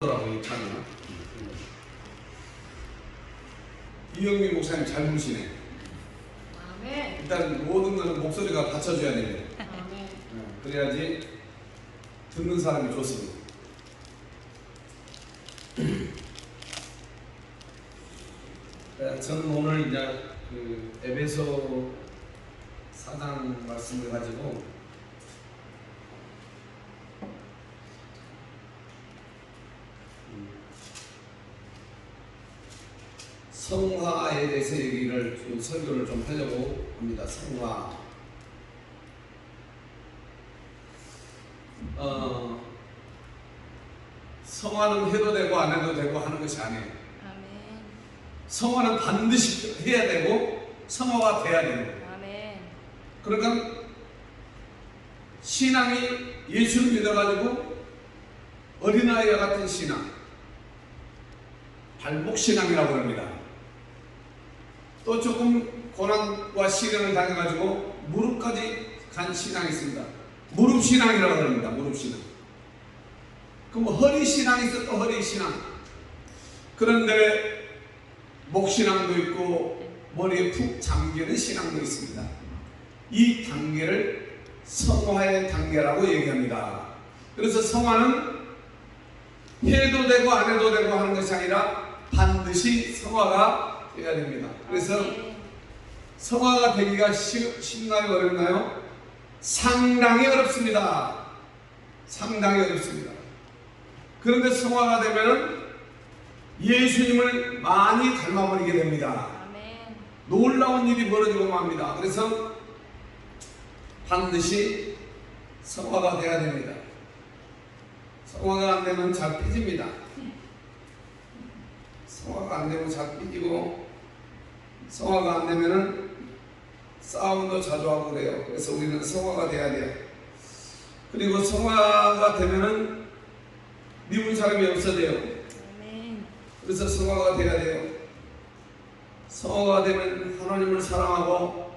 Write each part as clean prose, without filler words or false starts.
이 찬양. 이영민 목사님 잘 부르시네. 아멘. 일단 모든 것은 목소리가 받쳐줘야 됩니다. 아멘. 그래야지 듣는 사람이 좋습니다. 저는 오늘 이제 그 에베소 4장 말씀을 가지고 성화에 대해서 얘기를 좀 설교를 좀 하려고 합니다. 성화. 성화는 해도 되고 안 해도 되고 하는 것이 아니에요. 아멘. 성화는 반드시 해야 되고 성화가 돼야 되는 거예요. 아멘. 그러니까 신앙이 예수를 믿어가지고 어린아이와 같은 신앙, 발목신앙이라고 합니다. 또 조금 고난과 시련을 당해가지고 무릎까지 간 신앙이 있습니다. 무릎신앙이라고 합니다. 무릎신앙. 그럼 허리신앙이 있어. 또 허리신앙. 그런데 목신앙도 있고 머리에 푹 잠기는 신앙도 있습니다. 이 단계를 성화의 단계라고 얘기합니다. 그래서 성화는 해도 되고 안 해도 되고 하는 것이 아니라 반드시 성화가 돼야 됩니다. 그래서 성화가 되기가 쉽나요? 어렵나요? 상당히 어렵습니다. 상당히 어렵습니다. 그런데 성화가 되면 예수님을 많이 닮아버리게 됩니다. 아멘. 놀라운 일이 벌어지고 맙니다. 그래서 반드시 성화가 돼야 됩니다. 성화가 안 되면 잘 삐집니다. 성화가 안 되면 잘 삐지고, 성화가 안 되면은 싸움도 자주 하고 그래요. 그래서 우리는 성화가 돼야 돼요. 그리고 성화가 되면은 미운 사람이 없어져요. 아멘. 그래서 성화가 돼야 돼요. 성화가 되면 하나님을 사랑하고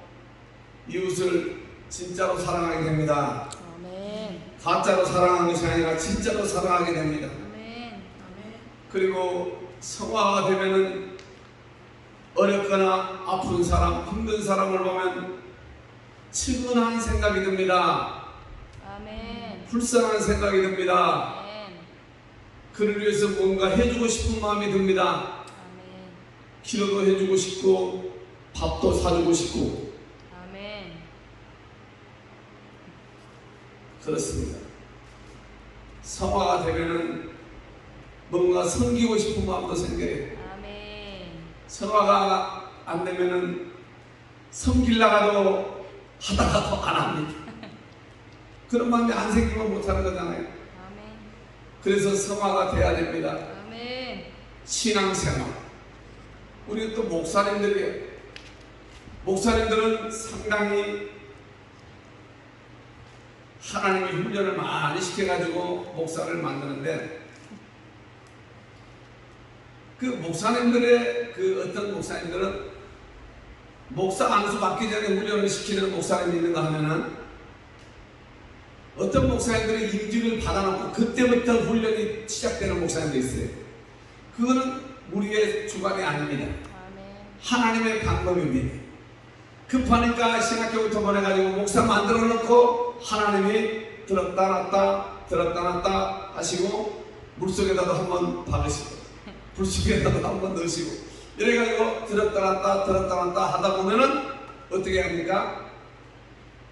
이웃을 진짜로 사랑하게 됩니다. 아멘. 가짜로 사랑하는 것이 아니라 진짜로 사랑하게 됩니다. 아멘. 아멘. 그리고 성화가 되면은 어렵거나 아픈 사람, 힘든 사람을 보면 측은한 생각이 듭니다. 아멘. 불쌍한 생각이 듭니다. 아멘. 그를 위해서 뭔가 해주고 싶은 마음이 듭니다. 아멘. 치료도 해주고 싶고 밥도 사주고 싶고 아멘. 그렇습니다. 성화가 되면은 뭔가 섬기고 싶은 마음도 생겨요. 아멘. 성화가 안 되면은 섬기려가도 하다가도 안 합니다. 그런 마음이 안 생기면 못하는 거잖아요. 아멘. 그래서 성화가 돼야 됩니다. 아멘. 신앙생활. 우리 또 목사님들이에요. 목사님들은 상당히 하나님이 훈련을 많이 시켜가지고 목사를 만드는데 그 목사님들의 그 어떤 목사님들은 목사 안수 받기 전에 훈련을 시키는 목사님이 있는가 하면은 어떤 목사님들이 임직을 받아놓고 그때부터 훈련이 시작되는 목사님도 있어요. 그거는 우리의 주관이 아닙니다. 아멘. 하나님의 방법입니다. 급하니까 신학교부터 보내가지고 목사 만들어 놓고 하나님이 들었다 놨다 하시고 물속에다도 한번 박으시고 불속에다도 한번 넣으시고 이래가지고 들었다 놨다 하다 보면은 어떻게 합니까?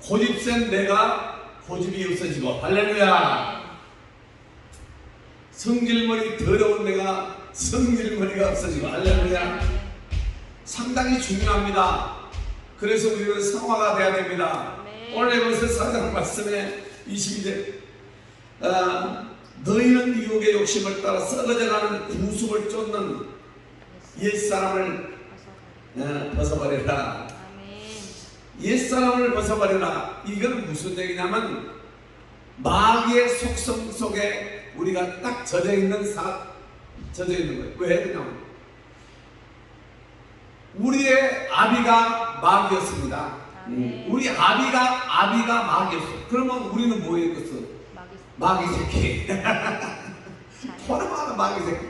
고집센 내가 고집이 없어지고 할렐루야. 성질머리 더러운 내가 성질머리가 없어지고 할렐루야. 상당히 중요합니다. 그래서 우리는 성화가 돼야 됩니다. 오늘 에베소 4장 말씀에 22절 너희는 유혹의 욕심을 따라 썩어져가는 구습을 쫓는 옛사람을 벗어버려라. 아멘. 옛사람을 벗어버려라. 이건 무슨 얘기냐면 마귀의 속성 속에 우리가 딱 젖어 있는 거예요. 왜 그러냐면 우리의 아비가 마귀였습니다. 우리 아비가 마귀였어. 그러면 우리는 뭐였겠어? 마귀 새끼. 포함하는 마귀 새끼.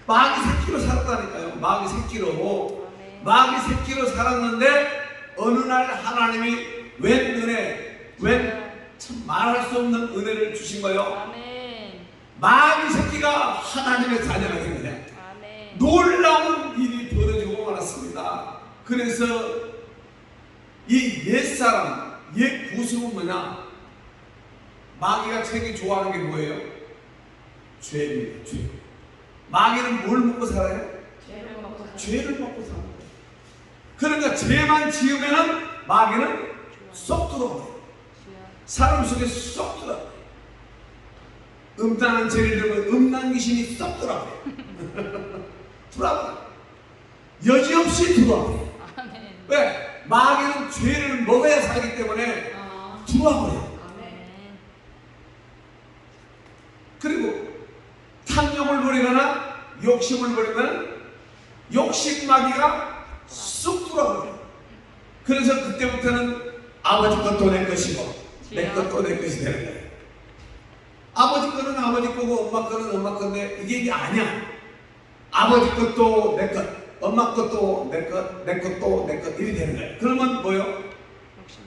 마귀 새끼로 살았다니까요. 마귀 새끼로. 마귀 새끼로 살았는데 어느 날 하나님이 웬 은혜, 참 말할 수 없는 은혜를 주신 거예요. 아멘. 마귀 새끼가 하나님의 자녀가 된 거예요. 아멘. 놀라운 일이 벌어지고 말았습니다. 그래서 이 옛사람, 옛 구습은 뭐냐? 마귀가 제일 좋아하는 게 뭐예요? 죄입니다. 죄. 마귀는 뭘 먹고 살아요? 죄를 먹고 사는 거예요. 그러니까 죄만 지으면은 마귀는 쏙 들어와요. 사람 속에 쏙 들어와요. 음란한 죄를 들면 음란 귀신이 쏙 들어와요. 들어와요. 여지없이 들어와요. 왜? 마귀는 죄를 먹어야 살기 때문에 들어와버려요. 그리고 탐욕을 부리거나 욕심을 부리면 욕심 마귀가 쑥 들어와버려요. 그래서 그때부터는 아버지 것도 내 것이고 내 것도 내 것이 되는 거예요. 아버지 거는 아버지 거고 엄마 거는 엄마 건데 이게 아니야. 아버지 것도 내 것, 엄마 것도 내 것, 내 것도 내 것 이렇게 되는 거예요. 그러면 뭐요?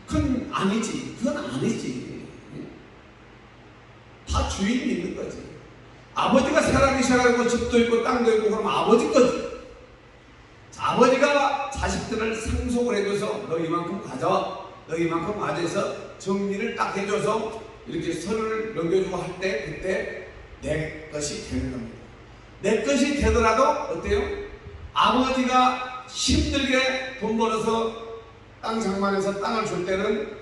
그건 아니지. 그건 아니지. 다 주인이 있는 거지. 아버지가 살아계셔가지고 집도 있고 땅도 있고 그러면 아버지 거지. 아버지가 자식들을 상속을 해줘서 너 이만큼 가져와, 너 이만큼 가져서 정리를 딱 해줘서 이렇게 서류를 넘겨주고 할 때 그때 내 것이 되는 겁니다. 내 것이 되더라도 어때요? 아버지가 힘들게 돈 벌어서 땅 장만해서 땅을 줄 때는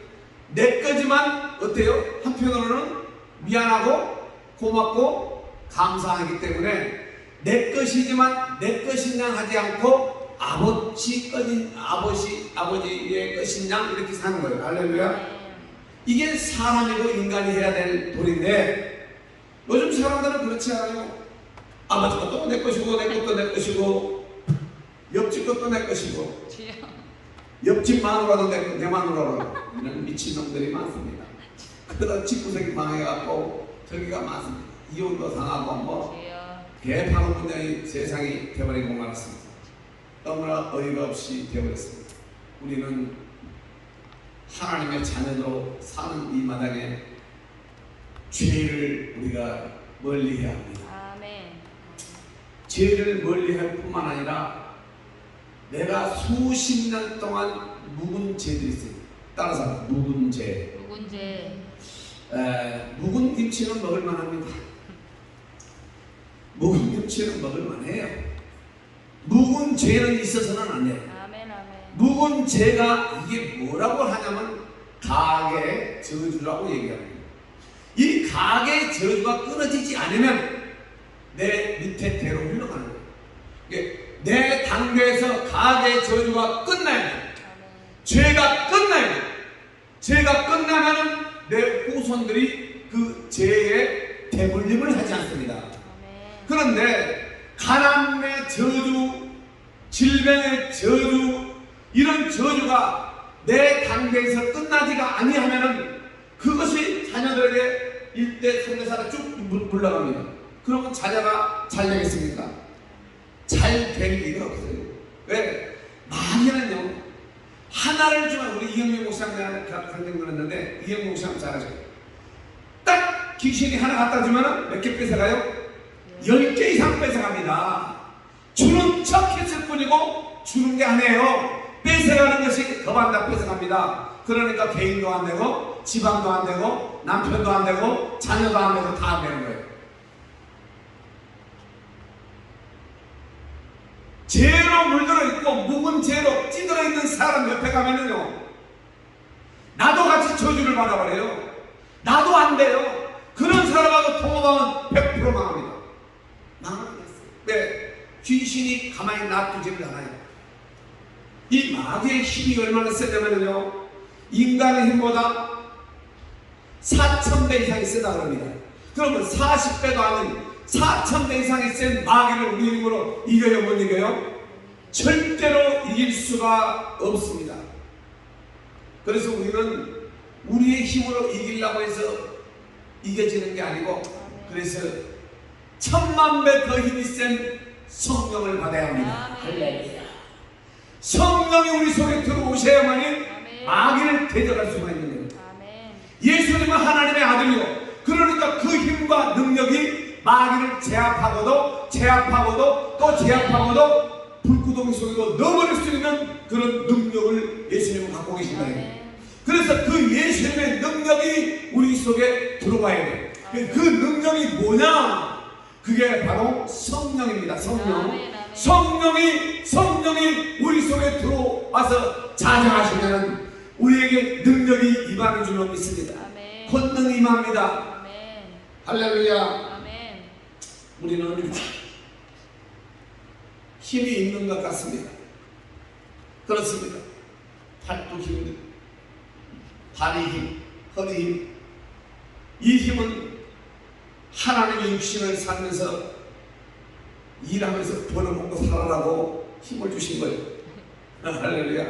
내 거지만 어때요? 한편으로는 미안하고 고맙고 감사하기 때문에 내 것이지만 내 것이냐 하지 않고 아버지의 것이냐 이렇게 사는 거예요. 할렐루야. 이게 사람이고 인간이 해야 될 도리인데 요즘 사람들은 그렇지 않아요. 아버지 것도 내 것이고 내 것도 내 것이고 옆집 것도 내 것이고 옆집 마누라도 내 마누라로 이런 미친놈들이 많습니다. 그러다 집구석이 망해갖고 저기가 많습니다. 이혼도 당하고 뭐 개파는 분야의 세상이 되어버리고 말았습니다. 너무나 어이가 없이 되어버렸습니다. 우리는 하나님의 자녀로 사는 이 마당에 죄를 우리가 멀리해야 합니다. 아멘. 죄를 멀리할 뿐만 아니라 내가 수십 년 동안 묵은 죄들이 있어요. 따라서 묵은 죄. 묵은 김치는 먹을 만합니다. 묵은 김치는 먹을 만해요. 묵은 죄는 있어서는 안 돼요. 아멘, 아멘. 묵은 죄가 이게 뭐라고 하냐면 가계의 저주라고 얘기합니다. 이 가계의 저주가 끊어지지 않으면 내 밑에 대로 흘러가는 거예요. 이게 내 단계에서 가계의 저주가 끝나야 돼요. 죄가 끝나야 돼요. 죄가 끝나면 내 후손들이 그 죄에 대물림을 하지 않습니다. 그런데 가난의 저주, 질병의 저주, 이런 저주가 내 단계에서 끝나지가 아니하면은 그것이 자녀들에게 1대, 3대, 4대 쭉 물러갑니다. 그러면 자녀가 잘 되겠습니까? 잘 될 리가 없어요. 왜? 마귀는요, 하나를 주면, 우리 이영민 목사님한테 강정 들었는데, 이영민 목사님 잘하죠. 딱 귀신이 하나 갖다 주면 몇 개 뺏어가요? 10개 이상 뺏어갑니다. 주는 척 했을 뿐이고 주는 게 아니에요. 뺏어가는 것이 더 많다 뺏어갑니다. 그러니까 개인도 안 되고 지방도 안 되고 남편도 안 되고 자녀도 안 되고 다 안 되는 거예요. 죄로 물들어 있고 묵은 죄로 찌들어 있는 사람 옆에 가면은요, 나도 같이 저주를 받아버려요. 나도 안 돼요. 그런 사람하고 통화하면 100% 망합니다. 망하겠어요. 왜? 귀신이 가만히 놔두지를 않아요. 이 마귀의 힘이 얼마나 세냐면요, 인간의 힘보다 4,000배 이상이 세다 그럽니다. 그러면 40배도 아닌 4,000배 이상이 센 마귀를 우리 힘으로 이겨요, 못 이겨요? 절대로 이길 수가 없습니다. 그래서 우리는 우리의 힘으로 이기려고 해서 이겨지는 게 아니고, 그래서 천만 배 더 힘이 센 성령을 받아야 합니다. 할렐루야. 성령이 우리 속에 들어오셔야만이 마귀를 대적할 수가 있는 겁니다. 예수님은 하나님의 아들이요, 그러니까 그 힘과 능력이 마귀를 제압하고도 또 제압하고도 불구덩이 속으로 넣어버릴 수 있는 그런 능력을 예수님은 갖고 계신다. 그래서 그 예수님의 능력이 우리 속에 들어와야 돼요. 그 능력이 뭐냐? 그게 바로 성령입니다. 성령이 우리 속에 들어와서 자정하시면 우리에게 능력이 임하는 줄로 믿습니다. 권능이 임합니다. 할렐루야. 우리는 힘이 있는 것 같습니다. 그렇습니다. 팔뚝 힘, 다리 힘, 허리 힘, 이 힘은 하나님의 육신을 살면서 일하면서 벌어먹고 살아라고 힘을 주신 거예요. 할렐루야.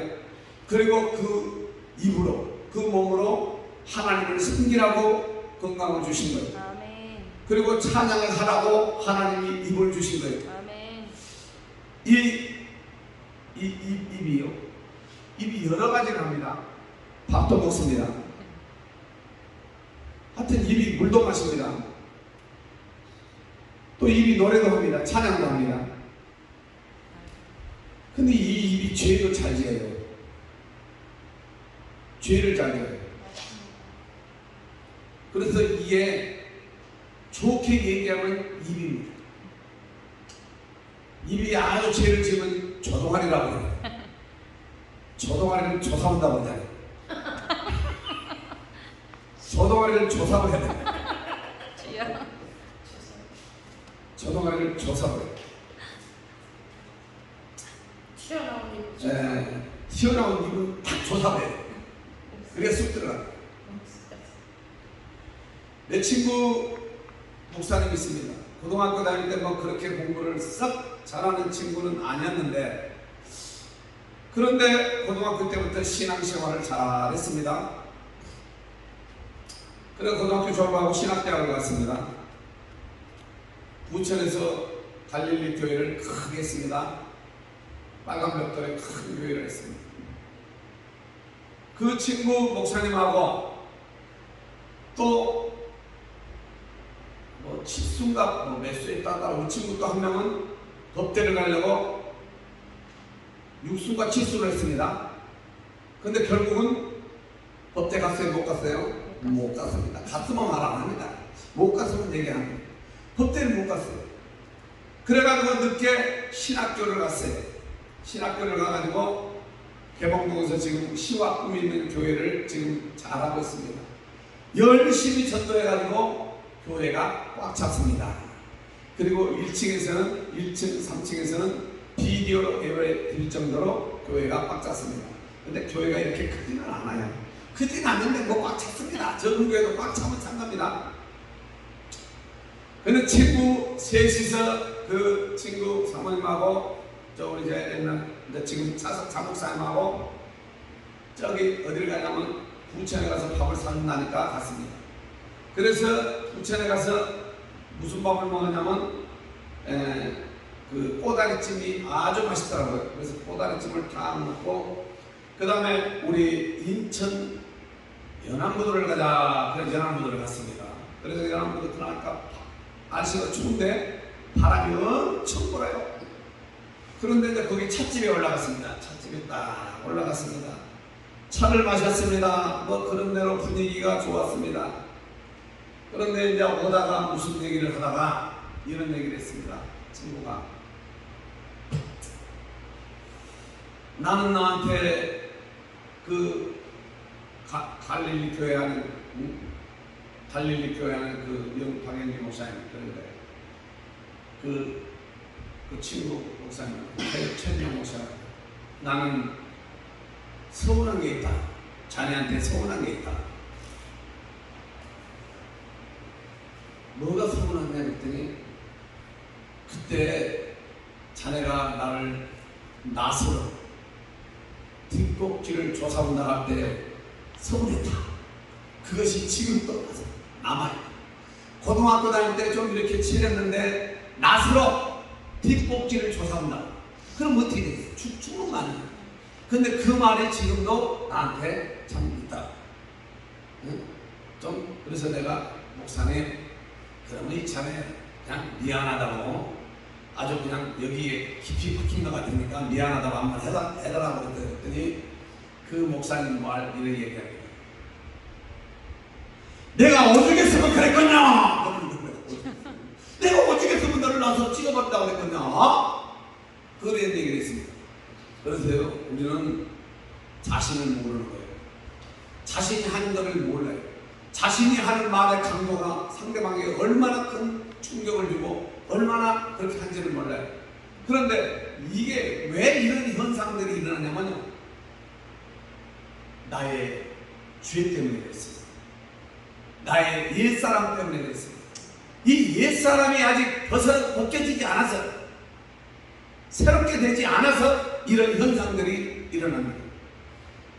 그리고 그 입으로, 그 몸으로 하나님을 섬기라고 건강을 주신 거예요. 그리고 찬양을 하라고 하나님이 입을 주신 거예요. 입이요, 입이 여러 가지를 합니다. 밥도 먹습니다. 하여튼 입이 물도 마십니다. 또 입이 노래도 합니다. 찬양도 합니다. 근데 이 입이 죄도 잘 지어요. 죄를 잘 지어요. 그래서 이게 좋게 얘기하면 입입니다. 입이 아주 죄를 지으면 조동아리라고 해요. 조동아리를 조사한다고 하잖아요. 조동아리를 조사를 해야 돼요. 조동아리를 조사를 해요. 튀어나온 입은 딱 조사를 해요. 그래야 쑥 들어가요. 내 친구 목사님 있습니다. 고등학교 다닐 때 뭐 그렇게 공부를 썩 잘하는 친구는 아니었는데, 그런데 고등학교 때부터 신앙생활을 잘했습니다. 그래서 고등학교 졸업하고 신학대학을 갔습니다. 부천에서 갈릴리 교회를 크게 했습니다. 빨간 벽돌에 큰 교회를 했습니다. 그 친구 목사님하고 또 뭐 칠순가 몇 수에 따라 우리 친구 또 한 명은 법대를 가려고 6순과 7수를 했습니다. 근데 결국은 법대 갔어요? 못 갔어요? 못 갔습니다. 갔으면 말 안 합니다. 못 갔으면 얘기합니다. 법대는 못 갔어요. 그래가지고 늦게 신학교를 갔어요. 신학교를 가가지고 개봉동에서 지금 시와 꿈이 있는 교회를 지금 잘하고 있습니다. 열심히 전도해가지고 교회가 꽉 찼습니다. 그리고 1층, 3층에서는 비디오로 예배 드릴 정도로 교회가 꽉 찼습니다. 근데 교회가 이렇게 크지는 않아요. 크진 않는데 뭐 꽉 찼습니다. 적은 교회도 꽉 차면 찬 겁니다. 근데 친구 셋이서 그 친구 사모님하고 저 우리 이제 지금 자목사님하고 저기 어디를 가냐면 부천에 가서 밥을 사준다니까 갔습니다. 그래서 부천에 가서 무슨 밥을 먹었냐면 그 꼬다리찜이 아주 맛있더라고요. 그래서 꼬다리찜을 다 먹고 그 다음에 우리 인천 연안부두를 가자. 그래서 연안부두를 갔습니다. 그래서 연안부두 들어가니까 날씨가 추운데 바람이 엄청 불어요. 그런데 이제 거기 찻집에 올라갔습니다. 찻집에 딱 올라갔습니다. 차를 마셨습니다. 뭐 그런 대로 분위기가 좋았습니다. 그런데 이제 오다가 무슨 얘기를 하다가 이런 얘기를 했습니다. 친구가 나는 너한테 그 갈릴리 교회 하는 그 박영기 목사님 그런데 그 친구 목사님 최진영 목사님 나는 서운한 게 있다. 자네한테 서운한 게 있다. 뭐가 서운하냐 그랬더니 그때 자네가 나를 나서로 뒷꼭지를 조사하고 나갈 때 서운했다. 그것이 지금도 남아요. 고등학교 다닐 때 좀 이렇게 칠했는데 낫으로 뒷꼭지를 조사한다. 그럼 어떻게 되겠어? 죽는 말이야. 근데 그 말이 지금도 나한테 참 있다. 응? 좀 그래서 내가 목사님 그러면 이참에 그냥 미안하다고 아주 그냥 여기에 깊이 박힌 것 같으니까 미안하다고 한번 해달라고 그랬더니 그 목사님 말 이렇게 얘기합니다. 내가 오죽했으면 그랬겠냐? 내가 오죽했으면 너를 나서 찍어봤다고 그랬겠냐? 그런 얘기를 했습니다. 그래서요, 우리는 자신을 모르는 거예요. 자신이 하는 것을 몰라요. 자신이 하는 말의 강도가 상대방에게 얼마나 큰 충격을 주고 얼마나 그렇게 한지를 몰라요. 그런데 이게 왜 이런 현상들이 일어나냐면요, 나의 죄 때문에 그랬습니다. 나의 옛사람 때문에 그랬습니다. 이 옛사람이 아직 벗겨지지 않아서, 새롭게 되지 않아서 이런 현상들이 일어납니다.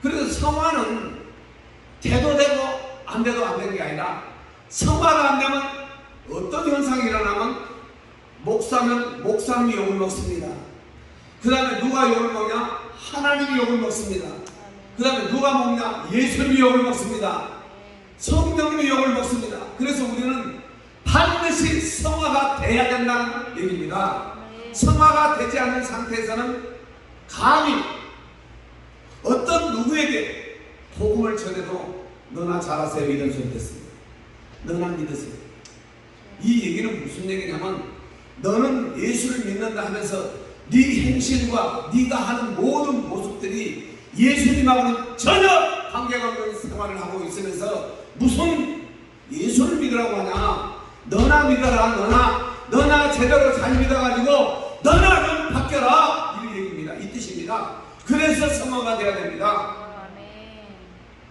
그래서 성화는 돼도 되고 안 돼도 안 되는 게 아니라, 성화가 안 되면 어떤 현상이 일어나면 목사면 목사님이 욕을 먹습니다. 그 다음에 누가 욕을 먹냐? 하나님이 욕을 먹습니다. 그 다음에 누가 먹냐? 예수님이 욕을 먹습니다. 성령님이 욕을 먹습니다. 그래서 우리는 반드시 성화가 돼야 된다는 얘기입니다. 성화가 되지 않는 상태에서는 감히 어떤 누구에게 복음을 전해도 너나 잘하세요 이런 소리 됐습니다. 너나 믿으세요. 이 얘기는 무슨 얘기냐면, 너는 예수를 믿는다 하면서 네 행실과 네가 하는 모든 모습들이 예수님하고는 전혀 관계가 없는 생활을 하고 있으면서 무슨 예수를 믿으라고 하냐? 너나 믿어라. 너나 제대로 잘 믿어가지고 너나 좀 바뀌어라, 이 얘기입니다. 이 뜻입니다. 그래서 성화가 돼야 됩니다.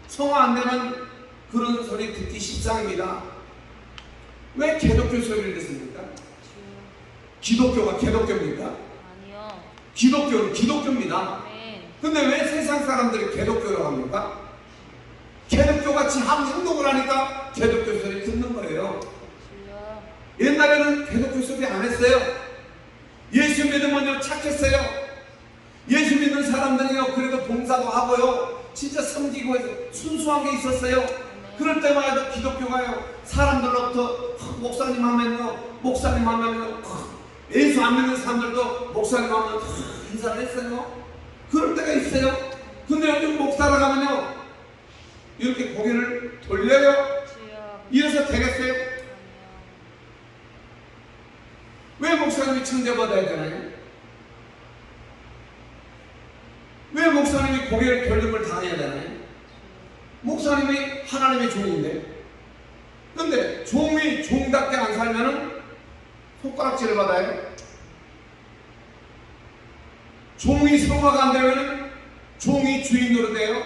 성화 안 되면 그런 소리 듣기 십상입니다. 왜 기독교 소리를 듣습니까? 기독교가 기독교입니까? 아니요. 기독교는 기독교입니다. 근데 왜 세상 사람들이 기독교라고 합니까? 기독교같이 행동을 하니까 기독교 소리 듣는 거예요. 옛날에는 기독교 소리 안 했어요. 예수 믿으면요 착했어요. 예수 믿는 사람들이요 그래도 봉사도 하고요 진짜 섬기고 해서 순수한 게 있었어요. 그럴 때마다 기독교가요 사람들로부터 목사님 하면요 예수 안 믿는 사람들도 목사님 하면 인사를 했어요. 그럴 때가 있어요. 근데 요즘 목사를 가면요 이렇게 고개를 돌려요. 이래서 되겠어요? 왜 목사님이 천대받아야 되나요? 왜 목사님이 고개를 돌림을 당해야 되나요? 목사님이 하나님의 종인데. 근데 종이 종답게 안 살면은 손가락질을 받아요. 종이 성화가 안 되면은 종이 주인으로 돼요.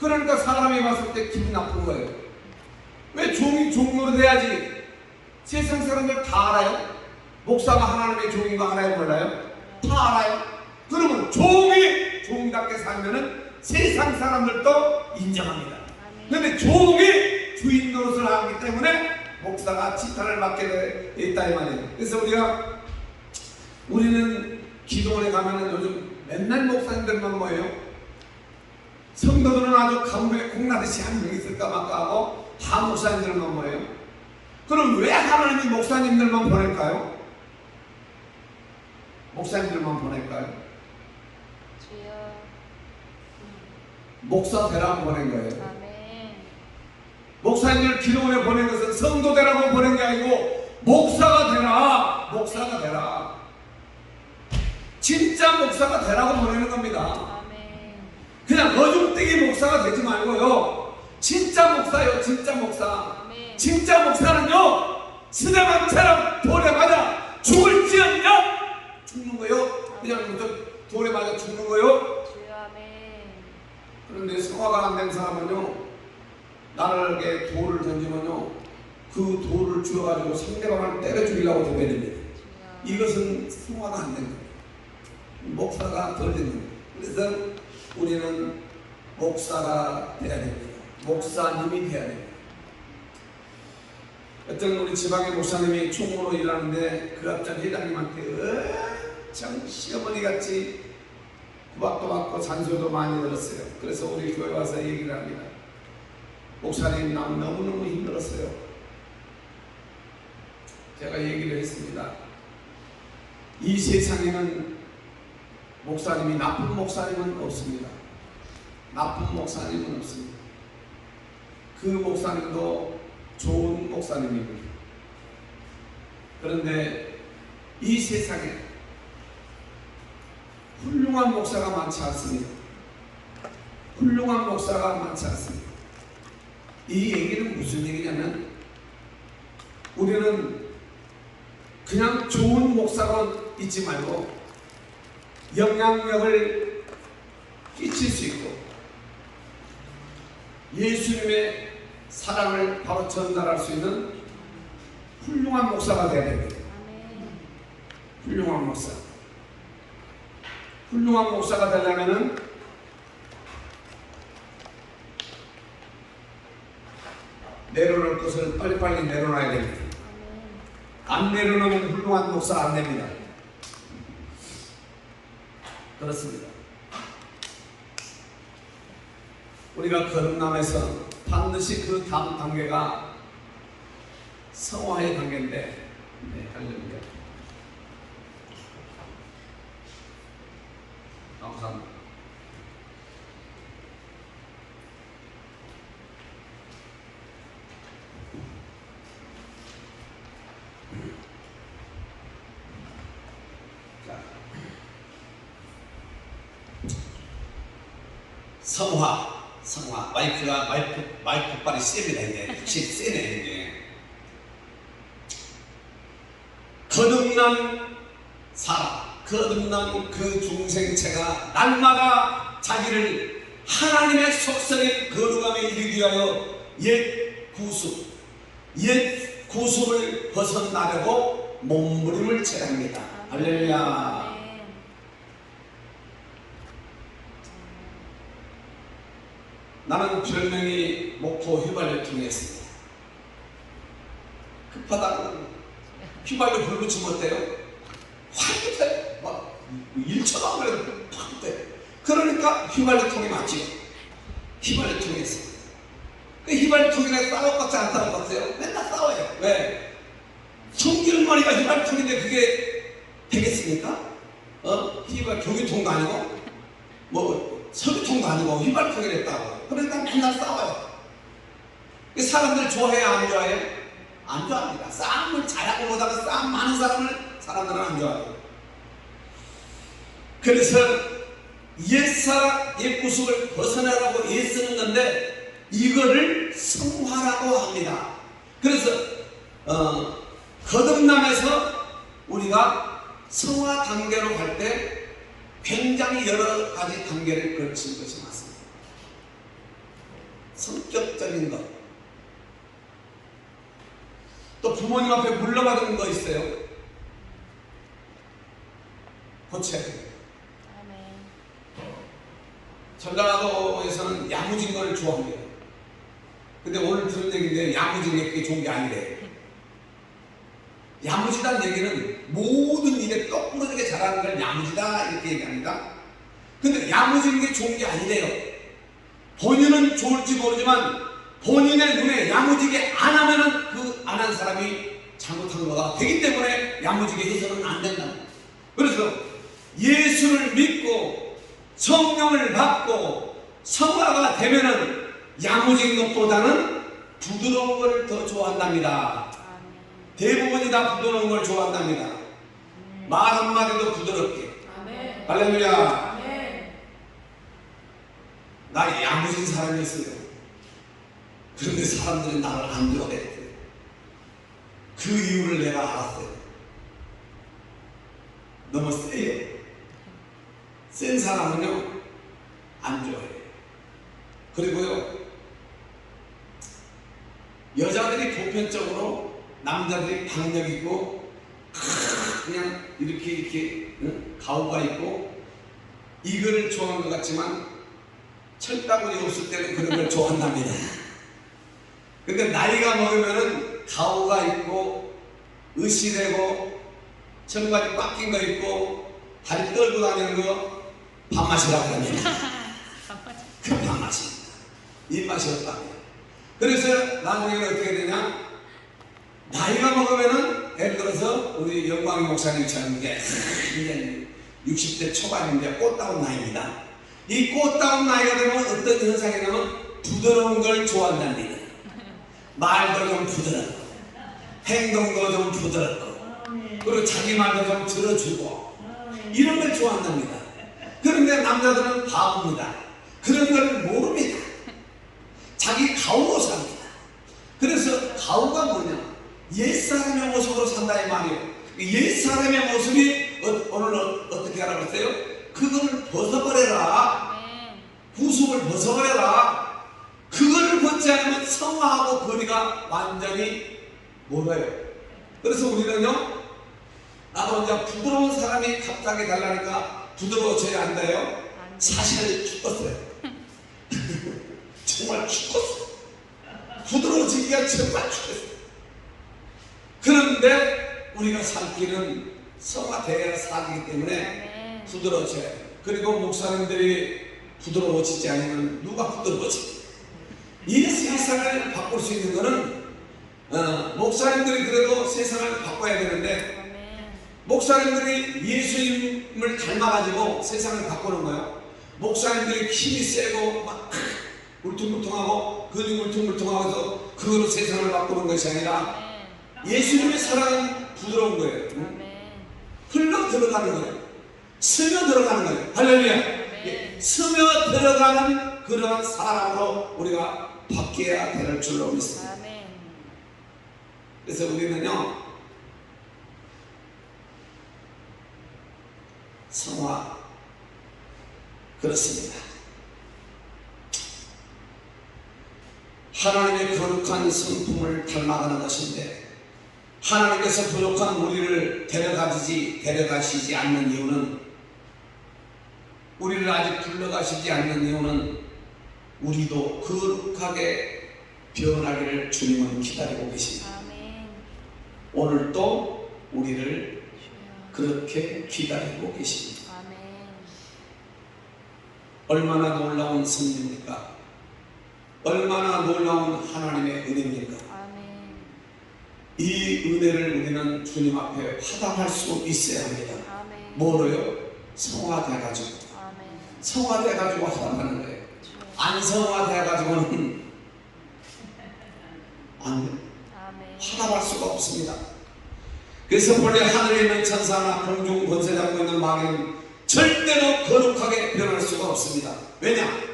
그러니까 사람이 봤을 때 기분 나쁜 거예요. 왜 종이 종으로 돼야지? 세상 사람들 다 알아요? 목사가 하나님의 종인 거 알아요? 몰라요? 다 알아요. 그러면 종이 종답게 살면은 세상 사람들도 인정합니다. 그런데 종이 주인 노릇을 하기 때문에 목사가 지탄을 받게 돼 있다 이 말이에요. 그래서 우리는 기도원에 가면은 요즘 맨날 목사님들만 모여요. 성도들은 아주 가뭄에 콩나듯이 한 명 있을까 말까 하고 다 목사님들만 모여요. 그럼 왜 하나님이 목사님들만 보낼까요? 목사님들만 보낼까요? 목사 되라고 보낸 거예요. 목사님들 기도원에 보낸 것은 성도 되라고 보낸 게 아니고 목사가 되라. 진짜 목사가 되라고 보내는 겁니다. 그냥 어중뛰기 목사가 되지 말고요. 진짜 목사요. 진짜 목사. 진짜 목사는요 스데반처럼 돌에 맞아 죽을지언정 죽는 거요. 그냥 돌에 맞아 죽는 거요. 그런데 성화가 안 된 사람은요 나에게 돌을 던지면요 그 돌을 주워가지고 상대방을 때려 죽이려고 대변합니다. 이것은 성화가 안 된 거예요. 목사가 덜 된 거예요. 그래서 우리는 목사가 돼야 됩니다. 목사님이 돼야 됩니다. 어떤 우리 지방의 목사님이 총무로 일하는데 그 앞전 회장님한테 엄청 시어머니같이 구박도 받고 잔소리도 많이 들었어요. 그래서 우리 교회 와서 얘기를 합니다. 목사님, 나 너무너무 힘들었어요. 제가 얘기를 했습니다. 이 세상에는 목사님이 나쁜 목사님은 없습니다. 나쁜 목사님은 없습니다. 그 목사님도 좋은 목사님입니다. 그런데 이 세상에 훌륭한 목사가 많지 않습니다. 훌륭한 목사가 많지 않습니다. 이 얘기는 무슨 얘기냐면 우리는 그냥 좋은 목사로 있지 말고 영향력을 끼칠 수 있고 예수님의 사랑을 바로 전달할 수 있는 훌륭한 목사가 되어야 됩니다. 훌륭한 목사. 훌륭한 목사가 되려면은 내려놓을 것을 빨리빨리 내려놔야 됩니다. 안 내려놓으면 훌륭한 목사 안 됩니다. 그렇습니다. 우리가 거듭남에서 반드시 그 다음 단계가 성화의 단계인데, 네, 할렐루야. 감사합니다. 성화. 마이크 빨이 셉니다. 이제 확실히 세네. 이제 거듭난 사람, 거듭난 그 중생체가 날마다 자기를 하나님의 속성의 거룩함에 이르기 위하여 옛 구습을 벗어나려고 몸부림을 쳐야 합니다. 할렐루야. 나는 별명이 목포 휘발유 통이었습니다. 급하다고 휘발유 불 붙이면 어때요? 확 막 1초도 안 걸려도 확 돼. 그러니까 휘발유 통이 맞지요. 휘발유 통이었어요. 그 휘발유 통이랑 싸워봤지 안 싸워봤어요? 맨날 싸워요. 왜? 청기름머리가 휘발유 통인데 그게 되겠습니까? 휘발유 교기통도 아니고 뭐 석유통도 아니고 휘발유 통이 됐다고. 그러니까 맨날 싸워요. 사람들 좋아해야 안 좋아해요? 안 좋아합니다. 싸움을 잘하고 보다가 싸움 많은 사람들은 안 좋아해요. 그래서 옛 구습을 벗어나라고 애쓰는 건데 이거를 성화라고 합니다. 그래서 거듭남에서 우리가 성화 단계로 갈 때 굉장히 여러 가지 단계를 거칠 것이 맞습니다. 성격적인 것, 또 부모님 앞에 물러받은 거 있어요. 고쳐야 돼요. 전라도에서는 야무진 걸 좋아합니다. 근데 오늘 들은 얘기인데 야무진 게 그게 좋은 게 아니래요. 야무지다는 얘기는 모든 일에 똑부러지게 잘하는 걸 야무지다 이렇게 얘기합니다. 근데 야무지는 게 좋은 게 아니래요. 본인은 좋을지 모르지만 본인의 눈에 야무지게 안 하면은 그 안 한 사람이 잘못한 거가 되기 때문에 야무지게 해서는 안 된다. 그래서 예수를 믿고 성령을 받고 성화가 되면은 야무진 것보다는 부드러운 걸 더 좋아한답니다. 대부분이 다 부드러운 걸 좋아한답니다. 말 한마디도 부드럽게. 할렐루야. 나 야무진 사람이었어요. 그런데 사람들이 나를 안 좋아했대. 그 이유를 내가 알았어요. 너무 세요. 센 사람은요 안 좋아해요. 그리고요 여자들이 보편적으로 남자들이 박력 있고 그냥 이렇게 가오가 있고 이거를 좋아하는 것 같지만 철다구니 없을 때는 그런 걸 좋아한답니다. 근데 나이가 먹으면은 가오가 있고 으시되고 정갈이 꽉 낀 거 있고 다리 떨고 다니는 거 밥맛이라고 합니다. 그 밥맛입니다. 입맛이 없답니다. 그래서 나중에는 어떻게 되냐, 나이가 먹으면은 예를 들어서 우리 영광희 목사님처럼 이제 60대 초반인데 꽃다운 나이입니다. 이 꽃다운 나이가 되면 어떤 현상이 되면 부드러운 걸 좋아한답니다. 말도 좀 부드럽고 행동도 좀 부드럽고 그리고 자기 말도 좀 들어주고 이런 걸 좋아한답니다. 그런데 남자들은 바보입니다. 그런 걸 모릅니다. 자기 가오로 삽니다. 그래서 가오가 뭐냐, 옛사람의 모습으로 산다 이 말이에요. 옛사람의 모습이 오늘 어떻게 하라고 했어요? 그거를 벗어버려라. 구속을 벗어버려라. 그거를 벗지 않으면 성화하고 거리가 완전히 멀어요. 그래서 우리는요, 나도 이제 부드러운 사람이 갑자기 달라니까 부드러워져야 한다요. 사실은 죽었어요. 정말 죽었어요. 부드러워지기가 정말 죽었어요. 그런데 우리가 살 길은 성화되어야 살기 때문에 부드러워져야 해요. 그리고 목사님들이 부드러워지지 않으면 누가 부드러워지? 이 세상을 바꿀 수 있는 것은 목사님들이 그래도 세상을 바꿔야 되는데, 목사님들이 예수님을 닮아가지고 세상을 바꾸는 거예요. 목사님들이 힘이 세고 막 울퉁불퉁하고 근육 울퉁불퉁하고 해서 그걸로 세상을 바꾸는 것이 아니라 예수님의 사랑은 부드러운 거예요. 흘러 들어가는 거예요. 스며 들어가는 거예요. 할렐루야. 스며 들어가는 그러한 사람으로 우리가 바뀌어야 될 줄로 믿습니다. 그래서 우리는요, 성화 그렇습니다. 하나님의 거룩한 성품을 닮아가는 것인데, 하나님께서 부족한 우리를 데려가시지 않는 이유는, 우리를 아직 불러가시지 않는 이유는 우리도 거룩하게 변하기를 주님은 기다리고 계십니다. 오늘도 우리를 그렇게 기다리고 계십니다. 얼마나 놀라운 섭리입니까? 얼마나 놀라운 하나님의 은혜입니까? 이 은혜를 우리는 주님 앞에 화답할 수 있어야 합니다. 뭐로요? 성화돼가지고. 성화돼가지고 화답하는 거예요. 안 성화돼가지고는 화답할 수가 없습니다. 그래서 본래 하늘에 있는 천사나 공중 권세 잡고 있는 마귀는 절대로 거룩하게 변할 수가 없습니다. 왜냐?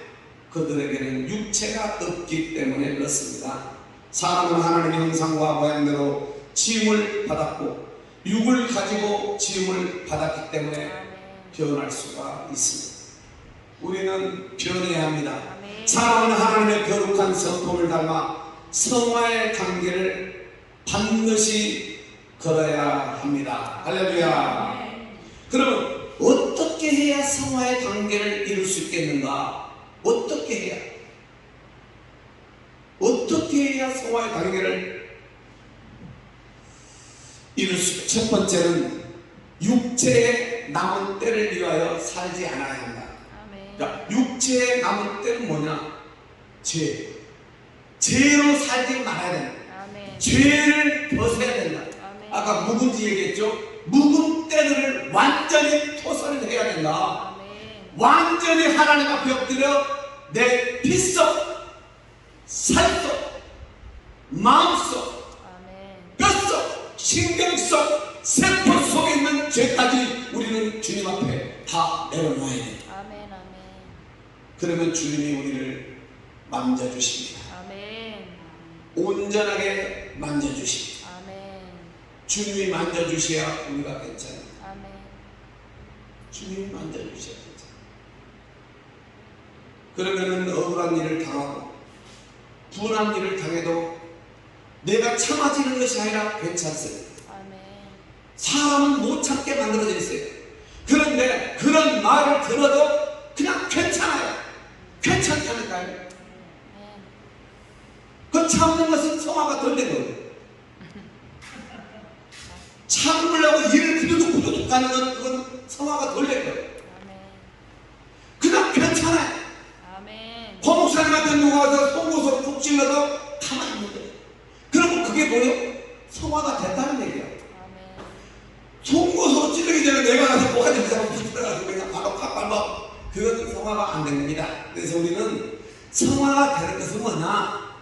그들에게는 육체가 없기 때문에 그렇습니다. 사람은 하나님의 형상과 모양대로 지음을 받았고 육을 가지고 지음을 받았기 때문에 변할 수가 있습니다. 우리는 변해야 합니다. 사람은 하나님의 거룩한 성품을 닮아 성화의 단계를 반드시 걸어야 합니다. 할렐루야. 그러면 어떻게 해야 성화의 단계를 이룰 수 있겠는가? 어떻게 해야 성화의 단계를 이룰 수 있을까? 첫 번째는 육체의 남은 때를 위하여 살지 않아야 한다. 그러니까 육체의 남은 때는 뭐냐? 죄로 살지 말아야 된다. 죄를 벗어야 된다. 아까 묵은지 얘기했죠? 묵은 때들을 완전히 토설을 해야 된다. 완전히 하나님 앞에 엎드려 내 핏속, 살속, 마음속, 뼛속, 신경속, 세포 속에 있는 죄까지 우리는 주님 앞에 다 내려놓아야 돼. 그러면 주님이 우리를 만져주십니다. 온전하게 만져주십니다. 주님이 만져주셔야 우리가 괜찮아요. 주님이 만져주셔야 괜찮아요. 그러면은 억울한 일을 당하고 분한 일을 당해도 내가 참아지는 것이 아니라 괜찮습니다. 사람은 못 참게 만들어져 있어요. 그런데 그런 말을 들어도 그냥 괜찮아요. 괜찮다니까요. 그 참는 것은 성화가 덜 된 거예요. 사물하고 일을 부두둑 가는 건 그건 성화가 덜 될 거예요. 아멘. 그냥 괜찮아요. 아멘. 고목사님한테 누가 와서 송곳으로 푹 찔러도 가만히 있는 거예요. 그러면 그게 뭐예요? 성화가 됐다는 얘기예요. 아멘. 송곳으로 찔르기 전에 내가 가서 뭐가 된다고 붙들어가지고 그냥 바로 팍 밟아. 그건 성화가 안 됩니다. 그래서 우리는 성화가 되는 것은 뭐냐?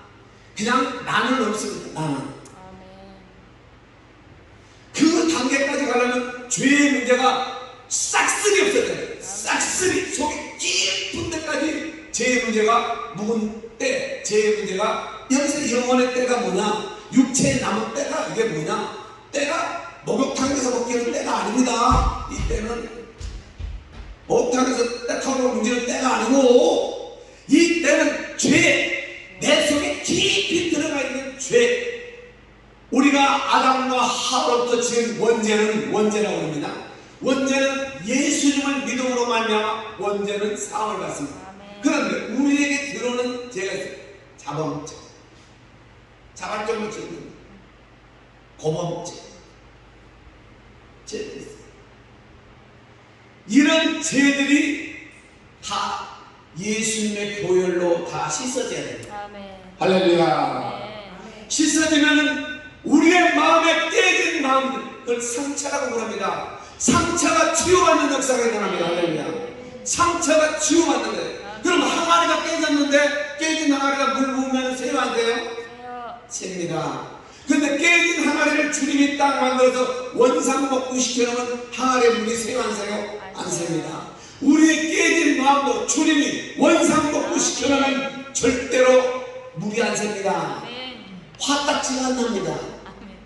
그냥 나는 없습니다. 나는. 아멘. 그 단계까지 가려면 죄의 문제가 싹쓸이 없어야 돼요. 싹쓸이 속에 깊은 데까지 죄의 문제가 묵은 때, 죄의 문제가 여기서 영혼의 때가 뭐냐? 육체에 남은 때가 그게 뭐냐? 때가 목욕탕에서 먹기는 때가 아닙니다. 이 때는 목욕탕에서 때하고 문제는 때가 아니고 이 때는 죄, 내 속에 깊이 들어가 있는 죄. 우리가 아담과 하와로부터 지은 원죄라고 합니다. 원죄는 예수님을 믿음으로 말미암아 원죄는 사함을 받습니다. 아멘. 그런데 우리에게 들어오는 죄가 있어요. 자범죄, 자발적으로 지은 고범죄, 죄가 있어요. 이런 죄들이 다 예수님의 보혈로 다 씻어져야 됩니다. 아멘. 할렐루야. 아멘. 씻어지면은 우리의 마음에 깨진 마음들, 그걸 상처라고 부릅니다. 상처가 치유받는 역사가 일어납니다. 할렐루야. 상처가 치유받는 거예요. 그럼 항아리가 깨졌는데 깨진 항아리가 물 부으면 새요 안 돼요? 세요. 셉니다. 근데 깨진 항아리를 주님이 딱 만들어서 원상복구 시켜놓으면 항아리에 물이 새요 안 새요? 안 셉니다. 우리의 깨진 마음도 주님이 원상복구 시켜놓으면 절대로 물이 안 셉니다. 아멘. 화딱지가 안 납니다. 아멘.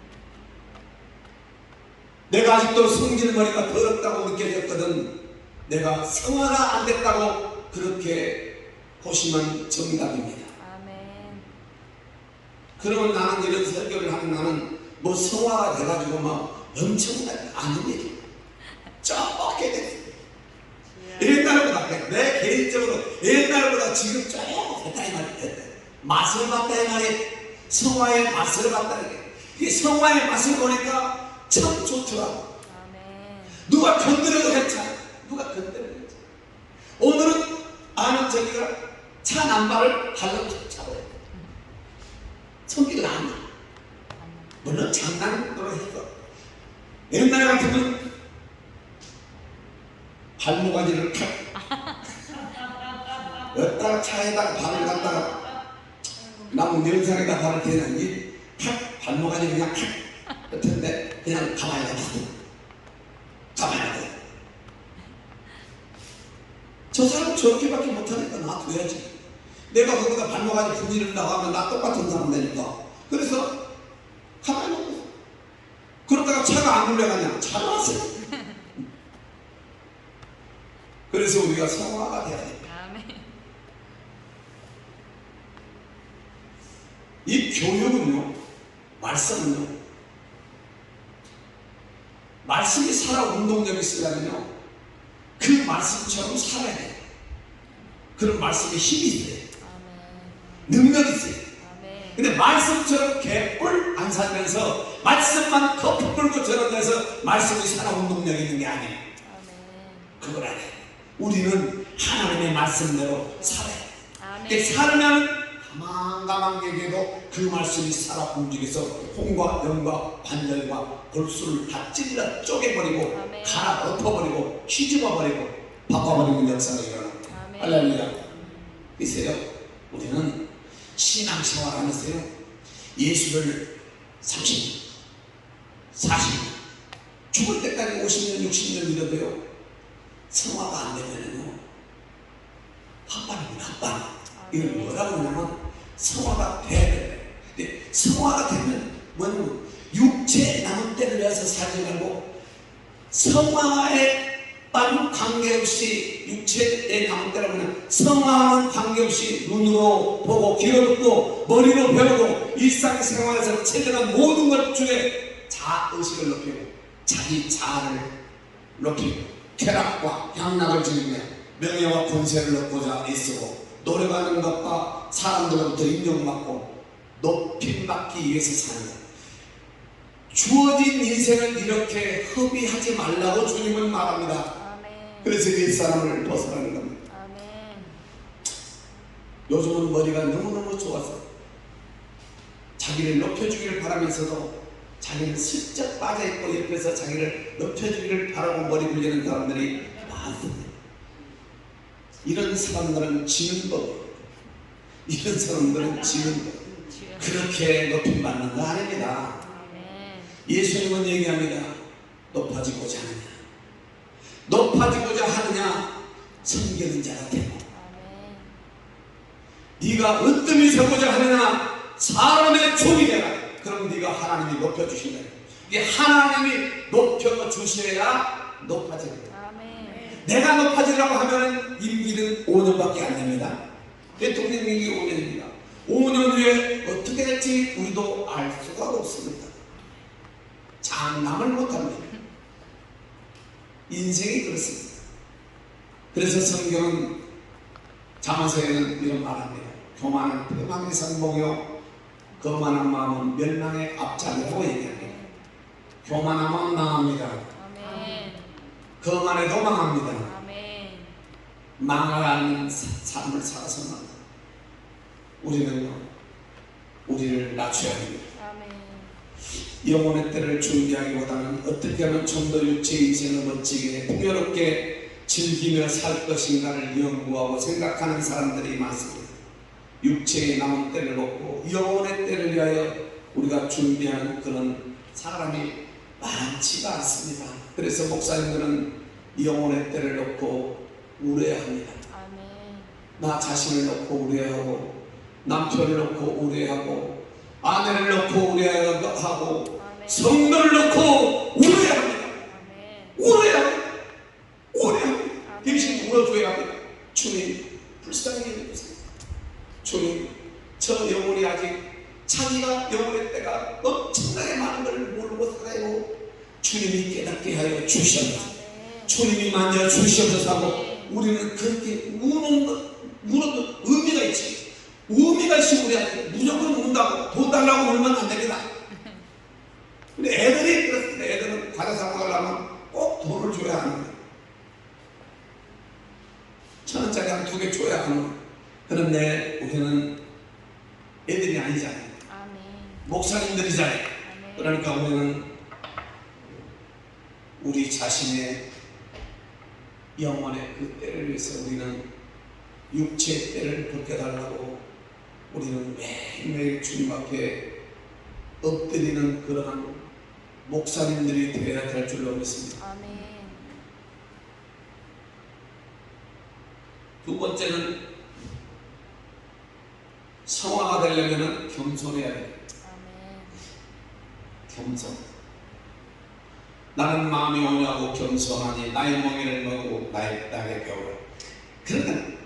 내가 아직도 성질머리가 더럽다고 느껴졌거든. 내가 성화가 안 됐다고 그렇게 보시면 정답입니다. 아멘. 그러면 나는 이런 설교를 하면 나는 뭐 성화가 돼가지고 막 엄청나게 아는 얘기 쩍게 됐어요. 옛날보다 내 개인적으로 옛날보다 지금 조금 됐다 이 말이에요. 맛을 봤다 이 말이에요. 성화의 맛을 봤다 이게 성화의 맛을 보니까 참 좋더라고. 아멘. 누가 건드려도 괜찮아. 누가 건드려도 괜찮아. 오늘은 아는 저기가 차 남발을 발로 툭 잡아야 돼. 성기가 안 나. 물론 장난으로 해서 옛날 같으면 발모가지를 탁 여기다가 차에다가 발을 갖다가 나무 면상에다 발을 대는지 탁 발모가지 그냥 탁 끝인데 그냥 가만히 놔둬. 가만히 놔둬. 저 사람 저렇게밖에 못하니까 놔둬야지. 내가 거기다 발모가지 분리를 나가면 나 똑같은 사람 되니까. 그래서 가만히 놔둬. 그러다가 차가 안 올라가냐? 잘 왔어요. 그래서 우리가 성화가 돼야 됩니다. 아멘. 이 교육은요, 말씀은요, 말씀이 살아 운동력이 있으려면요, 그 말씀처럼 살아야 돼요. 그런 말씀에 힘이 있어요. 아멘. 능력이 있어요. 아멘. 근데 말씀처럼 개뿔 안 살면서 말씀만 거품 불고 저런데서 말씀이 살아 운동력이 있는 게 아니에요. 아멘. 그걸 알아야 돼요. 우리는 하나님의 말씀대로 살아야 돼요. 아멘. 살면 가만 얘기해도 그 말씀이 살아 움직여서 홍과 영과 관절과 골수를 다 찔러 쪼개버리고 아멘. 갈아 엎어버리고 휘집어버리고 바꿔버리는 역사가 일어납니다. 아멘. 할렐루야. 글쎄요, 우리는 신앙생활 하면서요, 예수를 30년, 40년, 죽을 때까지 50년, 60년 믿어도요, 성화가 안 되면은요, 핫바람입니다. 핫바람. 이걸 뭐라고 하냐면 성화가 돼야 돼요. 근데 성화가 되면 뭐냐면 육체에 남은 때를 위해서 살지 말고 성화에 따른 관계없이 육체에 남은 때라고 하면 성화와는 관계없이 눈으로 보고 귀로 듣고 머리로 배우고 일상생활에서 체득한 모든 것 중에 자의식을 높이고 자기 자아를 높이고 쾌락과 향락을 즐기며 명예와 권세를 얻고자 애쓰고 노력하는 것과 사람들로부터 인정받고 높임받기 위해서 사는 것. 주어진 인생을 이렇게 허비하지 말라고 주님은 말합니다. 아멘. 그래서 옛사람을 벗어나는 겁니다. 아멘. 요즘은 머리가 너무너무 좋아서 자기를 높여주기를 바라면서도 자기는 슬쩍 빠져있고 옆에서 자기를 높여주기를 바라고 머리 굴리는 사람들이 많습니다. 이런 사람들은 지는 법, 이런 사람들은 지는 법, 그렇게 높임 받는 거 아닙니다. 아멘. 예수님은 얘기합니다. 높아지고자 하느냐, 높아지고자 하느냐, 섬기는 자가 되고, 아멘. 네가 으뜸이 되고자 하느냐, 사람의 종이 되라. 그럼 네가 하나님이 높여주신다. 이게 하나님이 높여주셔야 높아집니다. 아멘. 내가 높아지려고 하면 임기는 5년밖에 안 됩니다. 대통령 임기 5년입니다. 5년 후에 어떻게 될지 우리도 알 수가 없습니다. 장담을 못합니다. 인생이 그렇습니다. 그래서 성경은 자문서에는 이런 말합니다. 교만은 패망의 상봉이요 거만한 마음은 멸망의 앞장이라고 얘기합니다. 교만하면 망합니다. 아멘. 거만해도 망합니다. 아멘. 망하는 삶을 살아서는 우리는요, 우리를 낮춰야 합니다. 아멘. 영혼의 때를 준비하기보다는 어떻게 하면 좀 더 육체의 인생을 멋지게 풍요롭게 즐기며 살 것인가를 연구하고 생각하는 사람들이 많습니다. 육체의 남은 때를 놓고 영혼의 때를 위하여 우리가 준비하는 그런 사람이 많지가 않습니다. 그래서 목사님들은 영혼의 때를 놓고 우려합니다. 아멘. 나 자신을 놓고 우려하고, 남편을 놓고 우려하고, 아내를 놓고 우려하고, 아멘. 성도를 놓고 우려합니다. 아멘. 우려합니다. 우려합니다. 아멘. 대신 울어줘야 합니다. 주님, 불쌍히 해주세요. 주님, 저 영혼이 아직 자기가 영혼의 때가 엄청나게 많은 걸 모르고 살아요. 주님이 깨닫게 하여 주시옵소서. 아멘. 주님이 만져 주시옵소서 하고 우리는 그렇게 우는 의미가 있지. 의미가 있으면 우리 무조건 운다고 돈 달라고 울면 안 됩니다. 근데 애들이 그렇습니다. 애들은 과자 사 먹으려면 꼭 돈을 줘야 합니다. 1,000원짜리 한 2개 줘야 하는. 그런데 우리는 애들이 아니잖아요. 아멘. 목사님들이잖아요. 아멘. 그러니까 우리는 우리 자신의 영혼의 그 때를 위해서 우리는 육체의 때를 벗겨달라고 우리는 매일매일 주님 앞에 엎드리는 그러한 목사님들이 되어야 될 줄로 믿습니다. 아멘. 두 번째는 성화가 되려면 겸손해야 돼요. 아멘. 겸손. 나는 마음이 온유하고 겸손하니 나의 멍에를 먹고 나의 땅에 배우라. 그러니까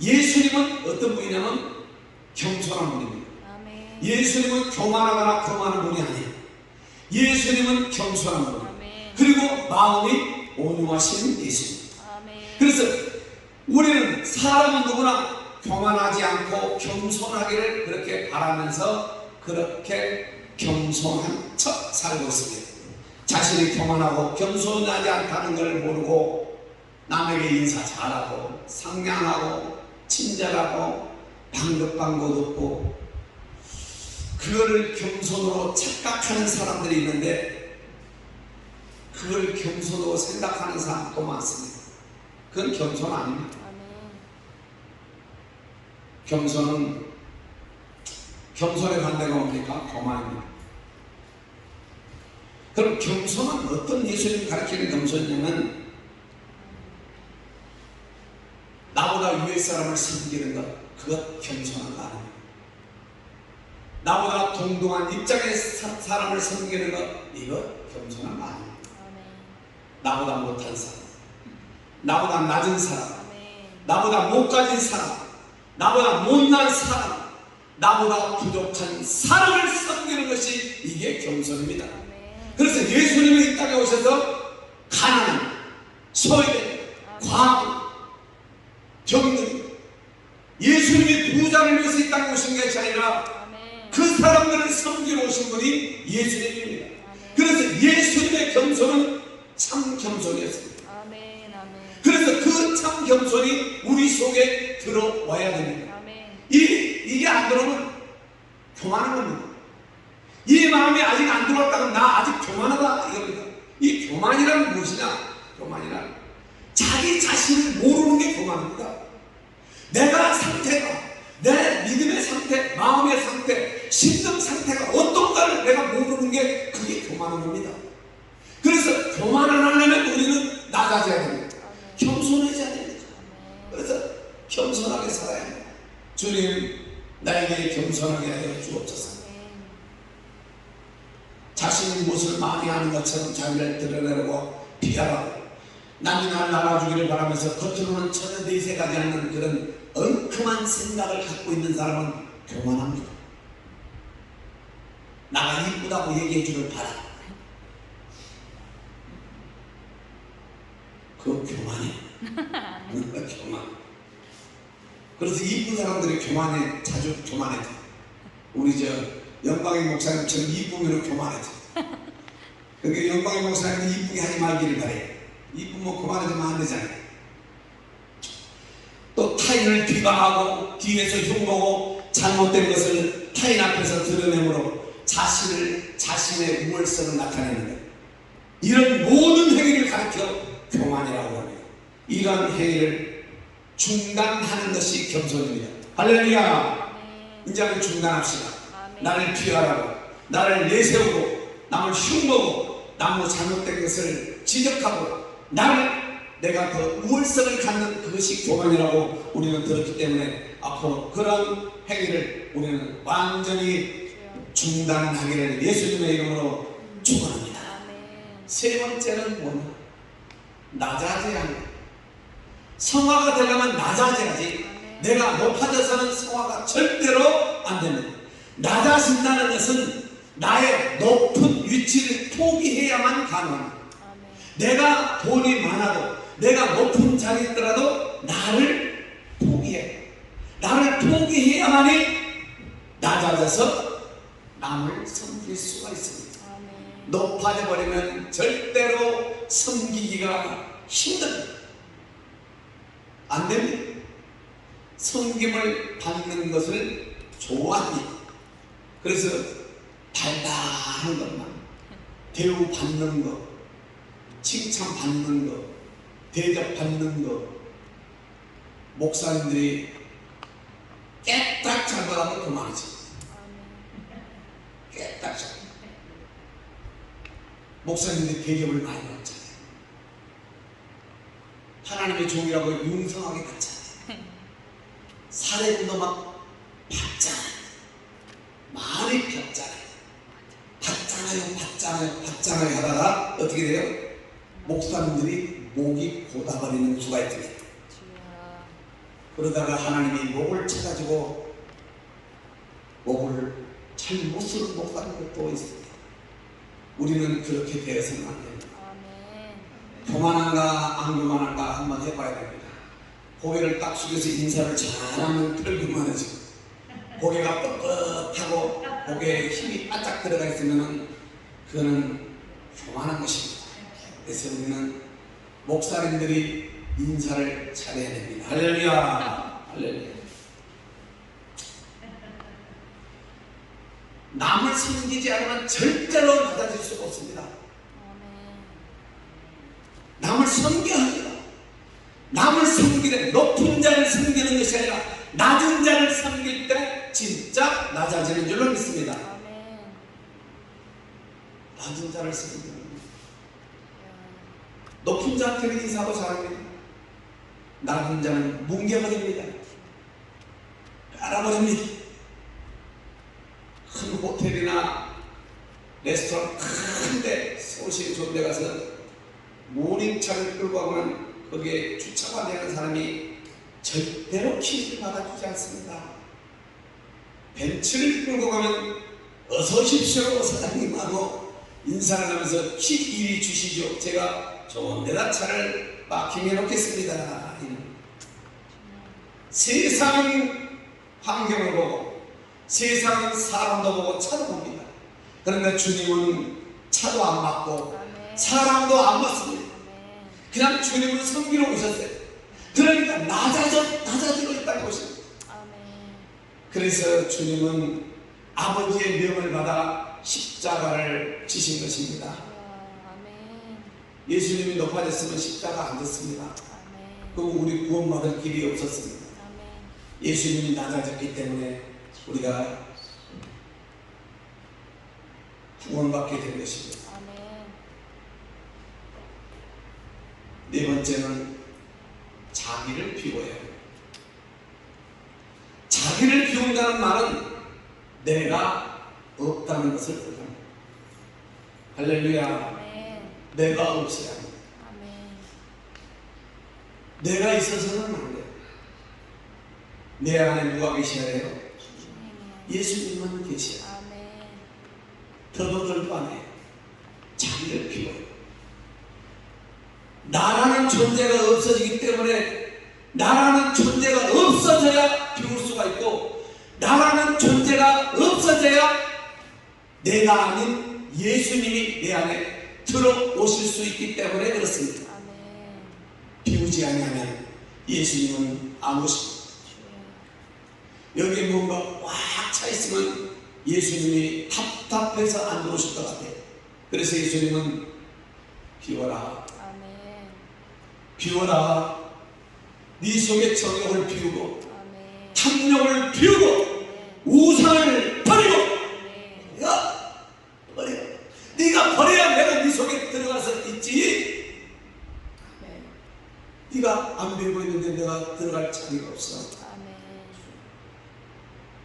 예수님은 어떤 분이냐면 겸손한 분입니다. 아멘. 예수님은 교만하거나 거만한 분이 아니에요. 예수님은 겸손한 분이에요. 아멘. 그리고 마음이 온유하신 예수님. 아멘. 그래서 우리는 사람은 누구나 교만하지 않고 겸손하기를 그렇게 바라면서 그렇게 겸손한 척 살고 있습니다. 자신이 교만하고 겸손하지 않다는 걸 모르고 남에게 인사 잘하고 상냥하고 친절하고 방긋방긋 웃고 그거를 겸손으로 착각하는 사람들이 있는데 그걸 겸손으로 생각하는 사람도 많습니다. 그건 겸손 아닙니다. 아멘. 겸손은 겸손의 반대가 뭡니까? 거만입니다. 그럼 겸손은 어떤 예수님이 가르치는 겸손이냐면 나보다 위의 사람을 섬기는 것, 그것 겸손한 거 아닙니다. 나보다 동등한 입장의 사람을 섬기는 것, 이것 겸손한 거 아닙니다. 아멘. 나보다 못한 사람, 나보다 낮은 사람, 아멘. 나보다 못 가진 사람, 나보다 못난 사람, 나보다 부족한 사람을 섬기는 것이 이게 겸손입니다. 아멘. 그래서 예수님이 이 땅에 오셔서 가난, 소외된, 과부, 병든 예수님이 부자를 위해서 이 땅에 오신 것이 아니라 아멘. 그 사람들을 섬기러 오신 분이 예수님입니다. 아멘. 예수님의 겸손은 참 겸손이었습니다. 아멘. 아멘. 그래서 그 참 겸손이 우리 속에 들어와야 됩니다. 아멘. 이게 안 들어오면 교만한 겁니다. 이 마음이 아직 안 들어왔다면 나 아직 교만하다 이겁니다. 이 교만이란 무엇이냐? 교만이란 자기 자신을 모르는 게 교만입니다. 내가 상태가 내 믿음의 상태, 마음의 상태, 심정 상태가 어떤가를 내가 모르는 게 그게 교만한 겁니다. 그래서 교만 안 하려면 우리는 낮아져야 됩니다. 겸손해져야 됩니다. 그래서 겸손하게 살아야 합니다. 주님, 나에게 겸손하게 하여 주옵소서. 자신이 무엇을 많이 하는 것처럼 자기를 드러내고 비하라고 남이 날 알아주기를 바라면서 겉으로는 전혀 내색하지 않는 그런 엉큼한 생각을 갖고 있는 사람은 교만합니다. 나가 이쁘다고 얘기해 주길 바라. 그거 교만이야. 교만. 그래서 이쁜 사람들이 교만해, 자주 교만해져. 우리 저 영광의 목사님처럼 이쁘면 교만해져. 그러니까 영광의 목사님은 이쁘게 하지 말기를 바래. 이쁘면 교만해지면 안 되잖아요. 또 타인을 비방하고 뒤에서 흉보고 잘못된 것을 타인 앞에서 드러내므로 자신의 우월성을 나타내는 것. 이런 모든 행위를 가르쳐 교만이라고 합니다. 이런 행위를 중단하는 것이 겸손입니다. 할렐루야. 이제는 중단합시다. 나를 비하라고, 나를 내세우고, 남을 흉보고, 남의 잘못된 것을 지적하고, 내가 그 우월성을 갖는 그것이 교만이라고 우리는 들었기 때문에 앞으로 그런 행위를 우리는 완전히 중단하기를 예수님의 이름으로 축원합니다. 세 번째는 뭐냐? 낮아져야 합니다. 성화가 되려면 낮아져야지. 내가 높아져서는 성화가 절대로 안 됩니다. 낮아진다는 것은 나의 높은 위치를 포기해야만 가능합니다. 내가 돈이 많아도 내가 높은 자리에 있더라도 나를 포기해. 나를 포기해야만이 낮아져서 남을 섬길 수가 있습니다. 높아져 버리면 절대로 섬기기가 힘듭니다. 안 됩니다. 섬김을 받는 것을 좋아합니다. 그래서 달달한 것만, 대우받는 것, 칭찬받는 것, 대접받는 것, 목사님들이 깨딱 잡아가면 그만하지. 깨딱 잡아. 목사님들이 대접을 많이 받잖아요. 하나님의 종이라고 융성하게 받잖아요. 사례금도 막 받잖아요. 많이 받잖아요 하다가 어떻게 돼요? 목사님들이 목이 고다버리는 수가 있습니다. 그러다가 하나님이 목을 쳐가지고 목을 잘 못 쓰는 목사님도 있습니다. 우리는 그렇게 되어서는 안 됩니다. 교만한가 안 교만한가 한번 해봐야 됩니다. 고개를 딱 숙여서 인사를 잘하면 털 교만해지고, 고개가 뻣뻣하고 고개에 힘이 바짝 들어가 있으면 그거는 교만한 것입니다. 그래서 우리는 목사님들이 인사를 잘해야 됩니다. 할렐루야. 할렐루야. 남을 섬기지 않으면 절대로 낮아질 수가 없습니다. 남을 섬겨야 합니다. 남을 섬기는, 높은 자를 섬기는 것이 아니라 낮은 자를 섬길 때 진짜 낮아지는 줄로 믿습니다. 낮은 자를 섬기는 것. 높은 자한테는 인사도 잘합니다. 낮은 자는 뭉개버립니다. 깔아버립니다. 큰 호텔이나 레스토랑 큰데 서울시에 좋은 데 가서 모닝차를 끌고 가면 거기에 주차가 되는 사람이 절대로 키를 받아주지 않습니다. 벤츠를 끌고 가면 어서 오십시오 사장님하고 인사를 하면서 키 이리 주시죠. 제가 좋은 데다 차를 파킹해 놓겠습니다. 세상 환경을 보고 세상 사람도 보고 차를 봅니다. 그런데 주님은 차도 안 맞고 아멘. 사람도 안 맞습니다. 아멘. 그냥 주님을 섬기러 오셨어요. 그러니까 낮아지고 있다는 것입니다. 아멘. 그래서 주님은 아버지의 명을 받아 십자가를 지신 것입니다. 아멘. 예수님이 높아졌으면 십자가 안 졌습니다. 아멘. 그럼 우리 구원받을 길이 없었습니다. 아멘. 예수님이 낮아졌기 때문에 우리가 구원받게 된 것입니다. 아멘. 네 번째는 자기를 비워야 해요. 자기를 비운다는 말은 내가 없다는 것을 뜻합니다. 할렐루야. 아멘. 내가 없어야 합니다. 아멘. 내가 있어서는 안 돼요. 내 안에 누가 계셔야 돼요? 주님이요. 예수님만 계셔야 돼요. 아멘. 더더들도 안 해요. 자기를 비워요. 나라는 존재가 없어지기 때문에 나라는 존재가 없어져야 비울 수가 있고 나라는 존재가 없어져야 내가 아닌 예수님이 내 안에 들어오실 수 있기 때문에 그렇습니다. 아멘. 비우지 아니하면 예수님은 안 오십니다. 주여. 여기에 뭔가 꽉 차 있으면 예수님이 답답해서 안 들어오실 것 같아요. 그래서 예수님은 비워라. 아멘. 비워라. 네 속의 정욕을 비우고 아멘. 탐욕을 비우고 아멘. 우상을 버리고 아멘. 야 버려. 네가 버려야 내가 네 속에 들어가서 있지. 아멘. 네가 안 비우고 있는데 내가 들어갈 자리가 없어. 아멘.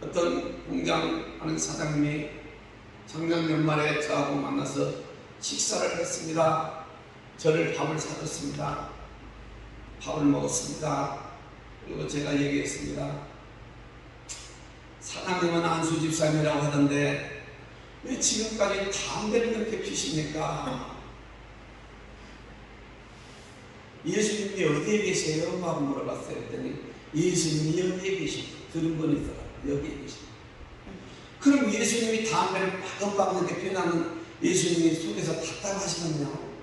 어떤 공장 하는 사장님이 작년 연말에 저하고 만나서 식사를 했습니다. 저를 밥을 사줬습니다. 밥을 먹었습니다. 그리고 제가 얘기했습니다. 사장님은 안수 집사님이라고 하던데 왜 지금까지 담배를 그렇게 피십니까? 예수님이 어디에 계세요? 하고 물어봤어요. 그랬더니 예수님이 여기에 계십니다. 들은 분 있더라고요. 여기에 계십니다. 그럼 예수님이 담배를 빠금빠금 이렇게 피우는 예수님이 속에서 답답하시면요?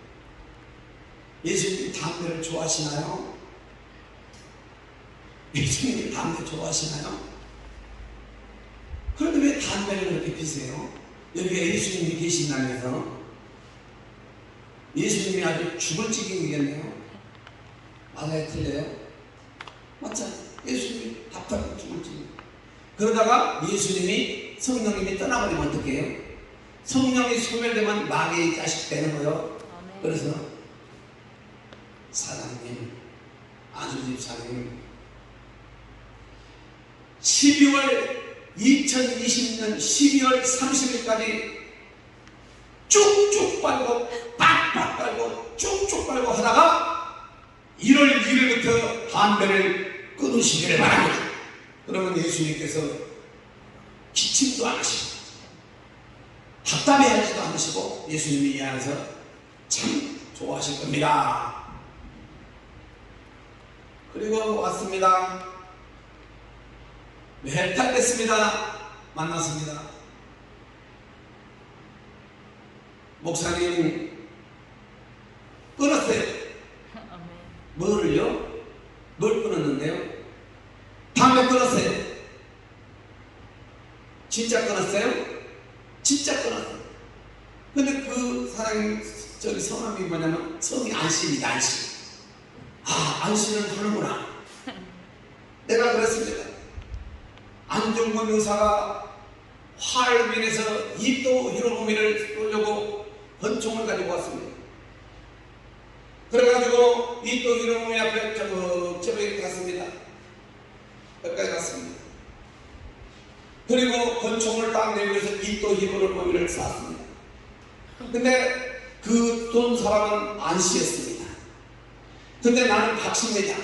예수님이 담배를 좋아하시나요? 예수님이 담배 좋아하시나요? 그런데 왜 담배를 그렇게 피세요? 여기에 예수님이 계신다면서 예수님이 아주 죽을 지경이겠네요. 맞아요? 틀려요? 맞죠? 예수님이 답답해 죽을 지경. 그러다가 예수님이 성령님이 떠나버리면 어떻게 해요? 성령이 소멸되면 마귀의 자식 되는 거예요. 아멘. 그래서 사장님, 안수집사님 2020년 12월 30일까지 쭉쭉 빨고 빡빡 빨고 쭉쭉 빨고 하다가 1월 1일부터 담배를 끊으시기를 바랍니다. 그러면 예수님께서 기침도 안 하시고 답답해하지도 않으시고 예수님이 이 안에서 참 좋아하실 겁니다. 그리고 왔습니다. 해탈됐습니다. 만났습니다. 목사님 끊었어요. 아멘. 뭐를요? 뭘 끊었는데요? 담배 끊었어요. 진짜 끊었어요? 진짜 끊었어요. 근데 그 사장님 저기 성함이 뭐냐면 성이 안씨입니다. 안씨. 아, 안씨는 하는구나. 내가 그랬습니다. 안종건 의사가 하얼빈에서 이토 히로부미를 쏘려고 권총을 가지고 왔습니다. 그래가지고 이토 히로부미 앞에 저기 갔습니다. 여기까지 갔습니다. 그리고 권총을 딱 내밀어서 이토 히로부미를 쐈습니다. 근데 그 쏜 사람은 안씨였습니다. 근데 나는 박씨입니다.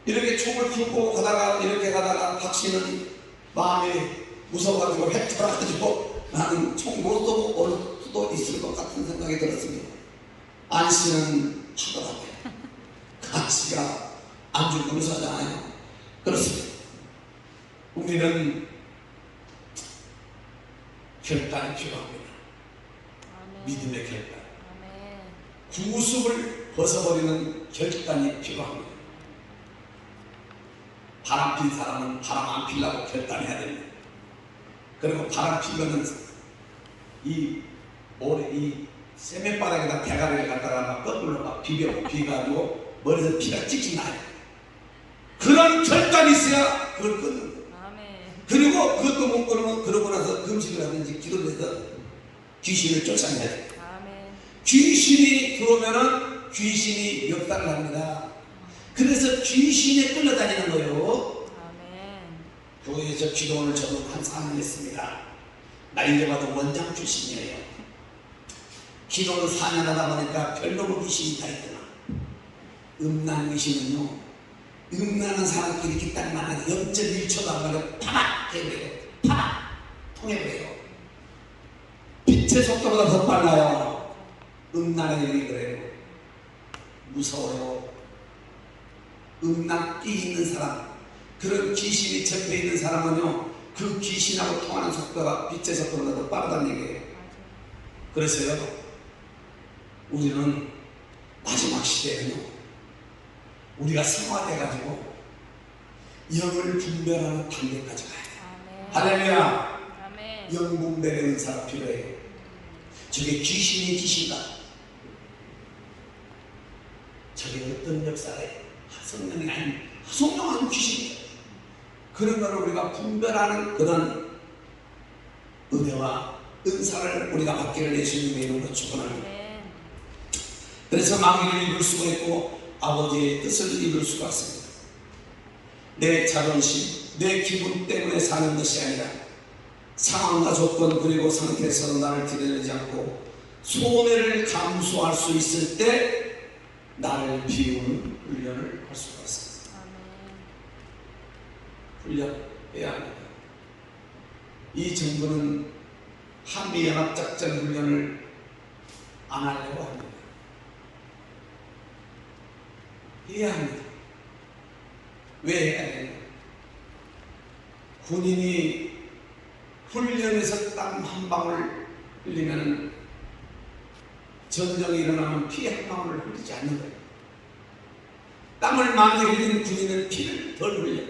이렇게 총을 품고 가다가 이렇게 가다가 박씨는 마음이 무서워가지고 획돌아가지고 나는 총 못 쏘고 올 수도 있을 것 같은 생각이 들었습니다. 안씨는 하더라고요. 안씨가 안중근 의사잖아요. 그렇습니다. 우리는 결단이 필요합니다. 믿음의 결단, 아멘. 구습을 벗어버리는 결단이 필요합니다. 바람 필 사람은 바람 안 피려고 결단해야 됩니다. 그리고 바람 피면은 이 세면바닥에다 대가리를 갖다가 막 거꾸로 막 비벼가지고 머리에서 피가 찍찍 나요. 그런 결단이 있어야 그걸 끊는 거예요. 아멘. 그리고 그것도 못 끊으면 그러고 나서 금식을 하든지 기도를 해서 귀신을 쫓아내야 돼요. 아멘. 귀신이 들어오면은 귀신이 역사를 합니다. 그래서 귀신에 끌려다니는 거예요. 아멘. 교회에서 기도원을 저도 한 4년 했습니다. 나이를 봐도 원장 출신이에요. 기도를 4년 하다 보니까 별놈의 귀신이 다 있더라. 음란 귀신은요, 음란한 사람끼리 이렇게 딱 만나서 0.1초도 안 가면 파박 해버려요. 파박 통해버려요. 빛의 속도보다 더 빨라요. 음란의 일이 그래요. 무서워요. 음란기 있는 사람, 그런 귀신이 접해 있는 사람은요, 그 귀신하고 통하는 속도가 빛의 속도보다 더 빠르다는 얘기예요. 그래서요, 우리는 마지막 시대에는요, 우리가 성화돼가지고 영을 분별하는 단계까지 가야 돼요. 아멘. 할렐루야. 아멘. 영 분별의 은사가 필요해요. 저게 귀신이 귀신가? 저게 어떤 역사에 성령이 아닌 성령한 귀신이죠. 그런 거를 우리가 분별하는 그런 은혜와 은사를 우리가 받기를 예수님의 이름으로 축원합니다. 아멘. 그래서 마귀를 이길 수가 있고 아버지의 뜻을 이룰 수가 있습니다. 내 자존심, 내 기분 때문에 사는 것이 아니라 상황과 조건 그리고 상태에서 나를 드러내지 않고 손해를 감수할 수 있을 때 나를 비우는 훈련을 할 수가 있습니다. 아멘. 훈련해야 합니다. 이 정부는 한미연합작전 훈련을 안 하려고 합니다. 해야 합니다. 왜 해야 되냐? 군인이 훈련에서 땀 한 방울 흘리면 전쟁이 일어나면 피 한 방울을 흘리지 않는 거예요. 땀을 많이 흘리는 군인은 피를 덜 흘려요.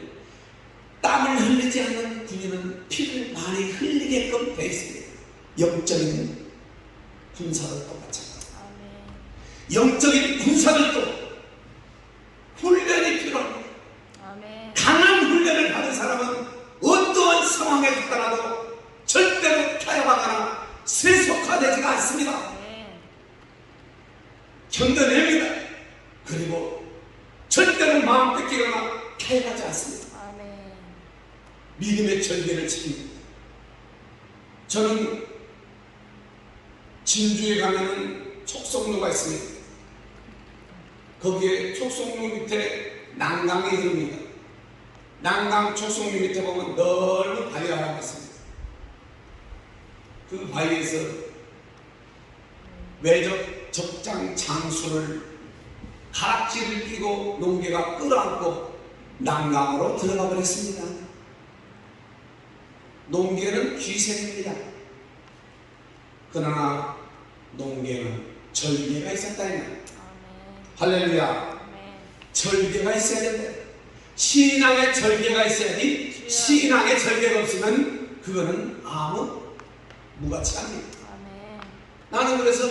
땀을 흘리지 않는 군인은 피를 많이 흘리게끔 돼 있습니다. 영적인 군사들도 마찬가지입니다. 아멘. 영적인 군사들도 훈련이 필요합니다. 아멘. 강한 훈련을 받은 사람은 어떠한 상황에 있더라도 절대로 타협하거나 세속화되지가 않습니다. 아멘. 견뎌냅니다. 그리고 절대로 마음 뺏기거나 타협하지 않습니다. 아멘. 믿음의 절개를 지킵니다. 저는 진주에 가면은 촉성로가 있습니다. 거기에 촉성로 밑에 난강이 흐릅니다. 난강 촉성로 밑에 보면 넓은 바위가 하나 있습니다. 그 바위에서 외적 적장 장수를 가락지를 끼고 농개가 끌어안고 난강으로 들어가 버렸습니다. 농개는 귀생입니다. 그러나 농개는 절개가 있었다 이 말이에요. 할렐루야. 아멘. 절개가 있어야 된다. 신앙의 절개가 있어야지 신앙의 절개가 없으면 그거는 아무 무가치 합니다. 아멘. 나는 그래서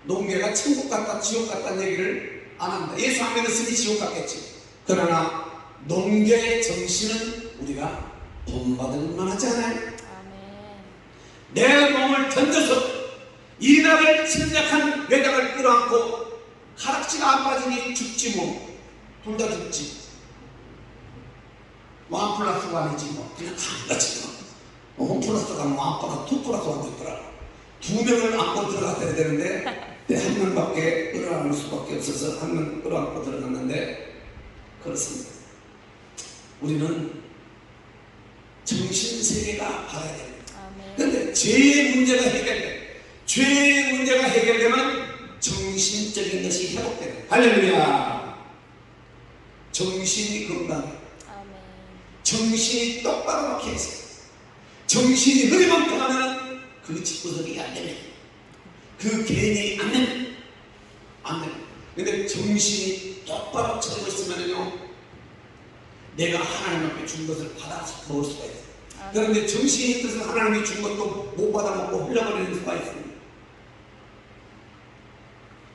농개가 천국 같다 지옥 같다는 얘기를 안 합니다. 예수 안 믿었으니 지옥 같겠지. 그러나 농개의 정신은 우리가 본받을 만하지 않아요? 아멘. 내 몸을 던져서 이낙을 침략한 외당을 끌어안고 가락지가 안 빠지니 죽지 뭐. 둘 다 죽지. 1+1이지 뭐. 그냥 가는 뭐. 1+1가 2+1도 있더라. 2명을 안고 들어갔어야 되는데 한 명밖에 끌어안을 수밖에 없어서 한 명 끌어안고 들어갔는데 그렇습니다. 우리는 정신세계가 바라야 됩니다. 아멘. 그런데 죄의 문제가 해결돼. 죄의 문제가 해결되면 정신적인 것이 회복되는. 할렐루야. 정신이 건강해. 아멘. 정신이 똑바로 박혀 있어요. 정신이 흐리멍텅하면 그 집구석이 안 됩니다. 그 개인이 안 되면 안 되면. 근데 정신이 똑바로 차리고 있으면요, 내가 하나님 앞에 준 것을 받아서 먹을 수가 있어요. 그런데 정신이 있어서 하나님이 준 것도 못 받아 먹고 흘려버리는 수가 있습니다.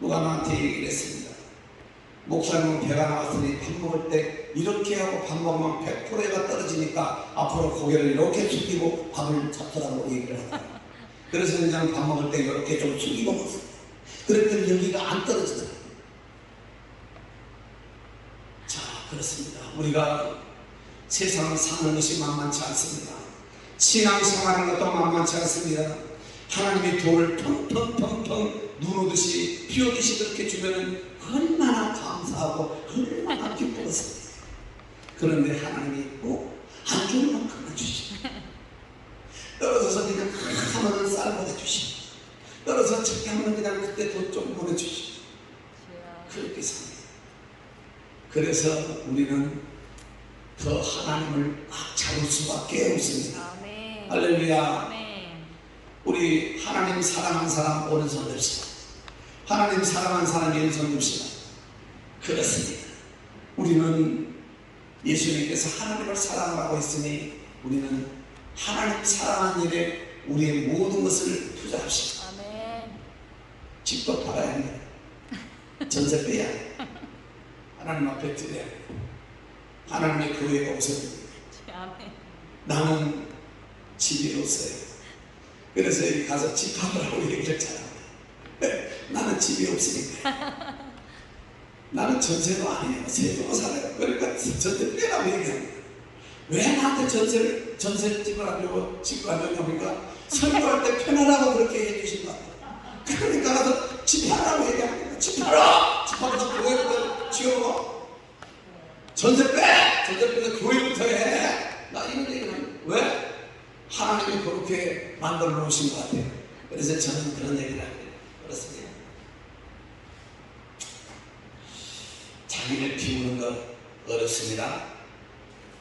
누가 나한테 얘기를 했습니다. 목사님은 배가 나왔으니 밥 먹을 때 이렇게 하고 밥 먹으면 100%가 떨어지니까 앞으로 고개를 이렇게 숙이고 밥을 잡수라고 얘기를 하더라고요. 그래서 그냥 밥 먹을 때 이렇게 좀 숙이고 먹었어요. 그랬더니 여기가 안 떨어지더라고요. 자, 그렇습니다. 우리가 세상을 사는 것이 만만치 않습니다. 신앙생활하는 것도 만만치 않습니다. 하나님이 돈을 펑펑펑펑 눈 오듯이 비 오듯이 그렇게 주면은 얼마나 감사하고 얼마나 기쁘겠습니까? 그런데 하나님이 꼭 안 주는 만큼만 주시고, 떨어져서 그냥 하나는 쌀 보내주시고, 떨어져서 적게 하면 그냥 그때 돈 좀 보내주시고, 그렇게 삽니다. 그래서 우리는 더 하나님을 꽉 잡을 수밖에 없습니다. 아멘. 할렐루야. 아멘. 우리 하나님 사랑한 사람 오른손 듭시다. 하나님 사랑한 사람 왼손 듭시다. 그렇습니다. 우리는 예수님께서 하나님을 사랑하고 있으니 우리는 하나님 사랑한 일에 우리의 모든 것을 투자합시다. 아멘. 집도 팔아야 합니다. 전세 빼야 돼. 하나님 앞에 드려야 돼. 하나님의 교회가 오셨습니다. 아멘. 나는 집이 없어요. 그래서 여기 가서 집 하라고 얘기를 했잖아. 나는 집이 없으니까. 나는 전세도 아니에요. 세도 살아요. 그러니까 전세 빼라고 얘기합니다. 왜 나한테 전세집을 하려고 집을 하려고 합니까? 설교할 때 편하라고 그렇게 해주신다. 그러니까 가서 집 하라고 얘기합니다. 집 하라! 집 하면서 교회부터 지어먹어. 전세 빼! 전세 빼서 교회부터 해! 나 이런 얘기는 왜? 하나님이 그렇게 만들어 놓으신 것 같아요. 그래서 저는 그런 얘기를 합니다. 그렇습니다. 자기를 비우는 것 어렵습니다.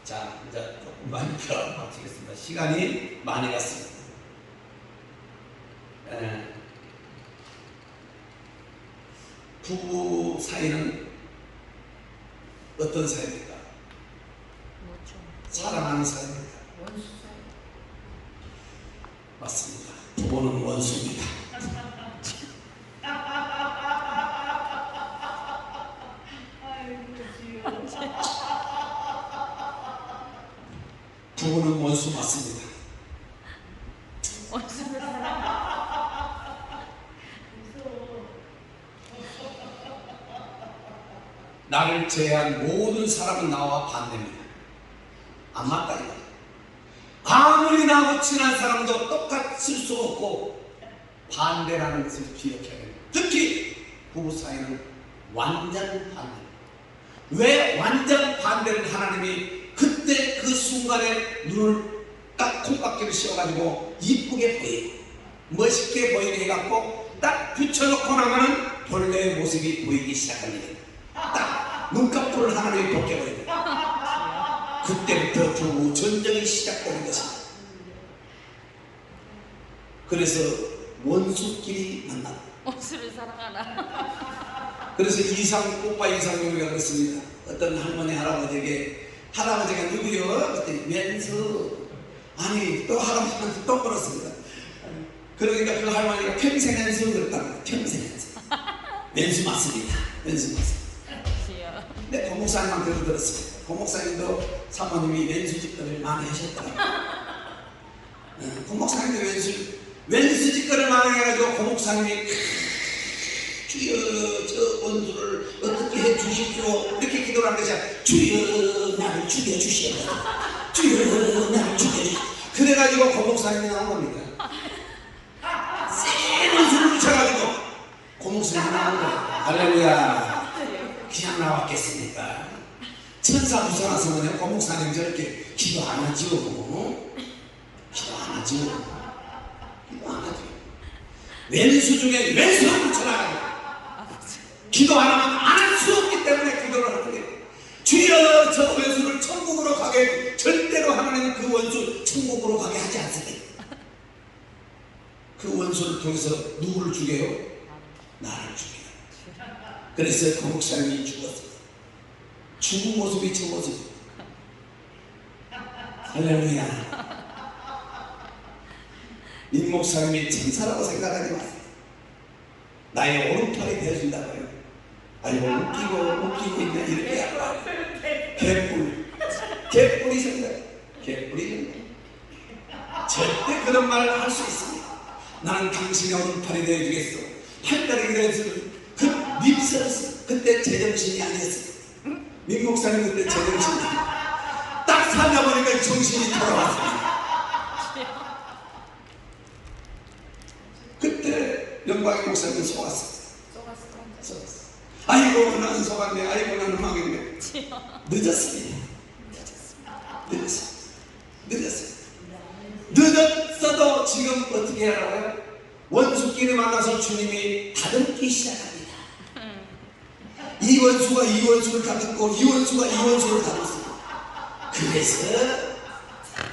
자, 이제 조금만 더 마치겠습니다. 시간이 많이 갔습니다. 부부 사이는 어떤 사이입니까? 사랑하는 사이입니다. 원수 사이. 맞습니다. 부부는 원수입니다. 부부는 원수 맞습니다. 원수를 사랑. 나를 제외한 모든 사람은 나와 반대입니다. 안 맞다 이거. 아무리 나하고 친한 사람도 똑같을 수 없고 반대라는 것을 기억해야 됩니다. 특히 부부 사이는 완전 반대. 왜 완전 반대를 하나님이 그때 그 순간에 눈을 딱 콩깍지를 씌워가지고 이쁘게 보이고 멋있게 보이게 해갖고 딱 붙여놓고 나면은 본래의 모습이 보이기 시작합니다. 딱 눈꺼풀을 하나님이 벗겨버립니다. 그때부터 부부 전쟁이 시작되는 것입니다. 그래서 원수끼리 만난다. 원수를 사랑하라. 그래서 오빠 이상용이가 그랬습니다. 어떤 할머니 할아버지가 누구요? 그랬더니 왼수. 아니 또 할아버지한테 또 그렇습니다. 그러니까 그 할머니가 평생 왼수 그랬답니다. 평생 왼수. 왼수 맞습니다. 왼수 맞습니다. 근데 고목사님한테도 들었습니다. 고목사님도 사모님이 왼수 짓거리를 많이 하셨더라고요. 고목사님도 왼수 짓거리를 많이 해가지고 고목사님이 주여 저 원수를 어떻게 해주십시오 이렇게 기도를 한 것이 아니라 주여 나를 죽여주시오. 주여 나를 죽여주시오. 그래가지고 고목사님이 나온 겁니다. 센 원수를 붙여가지고 고목사님이 나온 거예요. 할렐루야. 그냥 나왔겠습니까? 천사 부서나서는요 고목사님 저렇게 기도 안 하죠. 기도 안 하죠. 기도 안 하죠. 왼수 중에 왼수를 붙여나가요. 기도 안 하면 안 할 수 없기 때문에 기도를 하는 거예요. 주여 저 원수를 천국으로 가게. 절대로 하나님은 그 원수 천국으로 가게 하지 않습니다. 그 그 원수를 통해서 누구를 죽여요? 나를 죽여요. 그래서 그 목사님이 죽었어요. 죽은 모습이 저 모습. 할렐루야. 이 목사님이 천사라고 생각하지 마세요. 나의 오른팔이 되어준다고요. 아이고 웃기고 있네 이렇게 아파. 개뿔이 생각해. 개뿔이 절대 그런 말을 할 수 있습니다. 나는 당신의 오른팔이 되어주겠어. 팔다리 그래서 그 밉설었어. 그때 제정신이 아니었어. 민 목사님 그때 제정신이 딱 살다 보니까 정신이 돌아왔습니다. 그때 영광의 목사님 속았어. 아이고 나는 속았네. 아이고 나는 망했네. 늦었습니다. 늦었어도 지금 어떻게 하라고요? 원수끼리 만나서 주님이 다듬기 시작합니다. 이 원수가 이 원수를 다듬고 이 원수가 이 원수를 다듬습니다. 그래서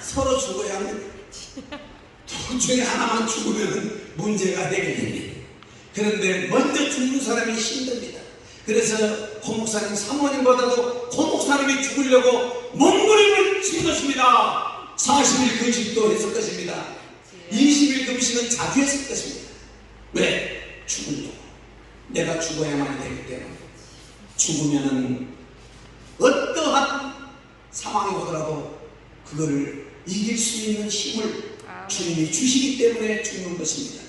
서로 죽어야 합니다. 둘 중에 하나만 죽으면 문제가 되게 됩니다. 그런데 먼저 죽는 사람이 힘듭니다. 그래서 고 목사님 사모님보다도 고 목사님이 죽으려고 몸부림을 친 것입니다. 40일 금식도 했을 것입니다. 20일 금식은 자주 했을 것입니다. 왜? 죽을 때 내가 죽어야만 되기 때문에. 죽으면은 어떠한 상황이 오더라도 그거를 이길 수 있는 힘을 주님이 주시기 때문에 죽는 것입니다.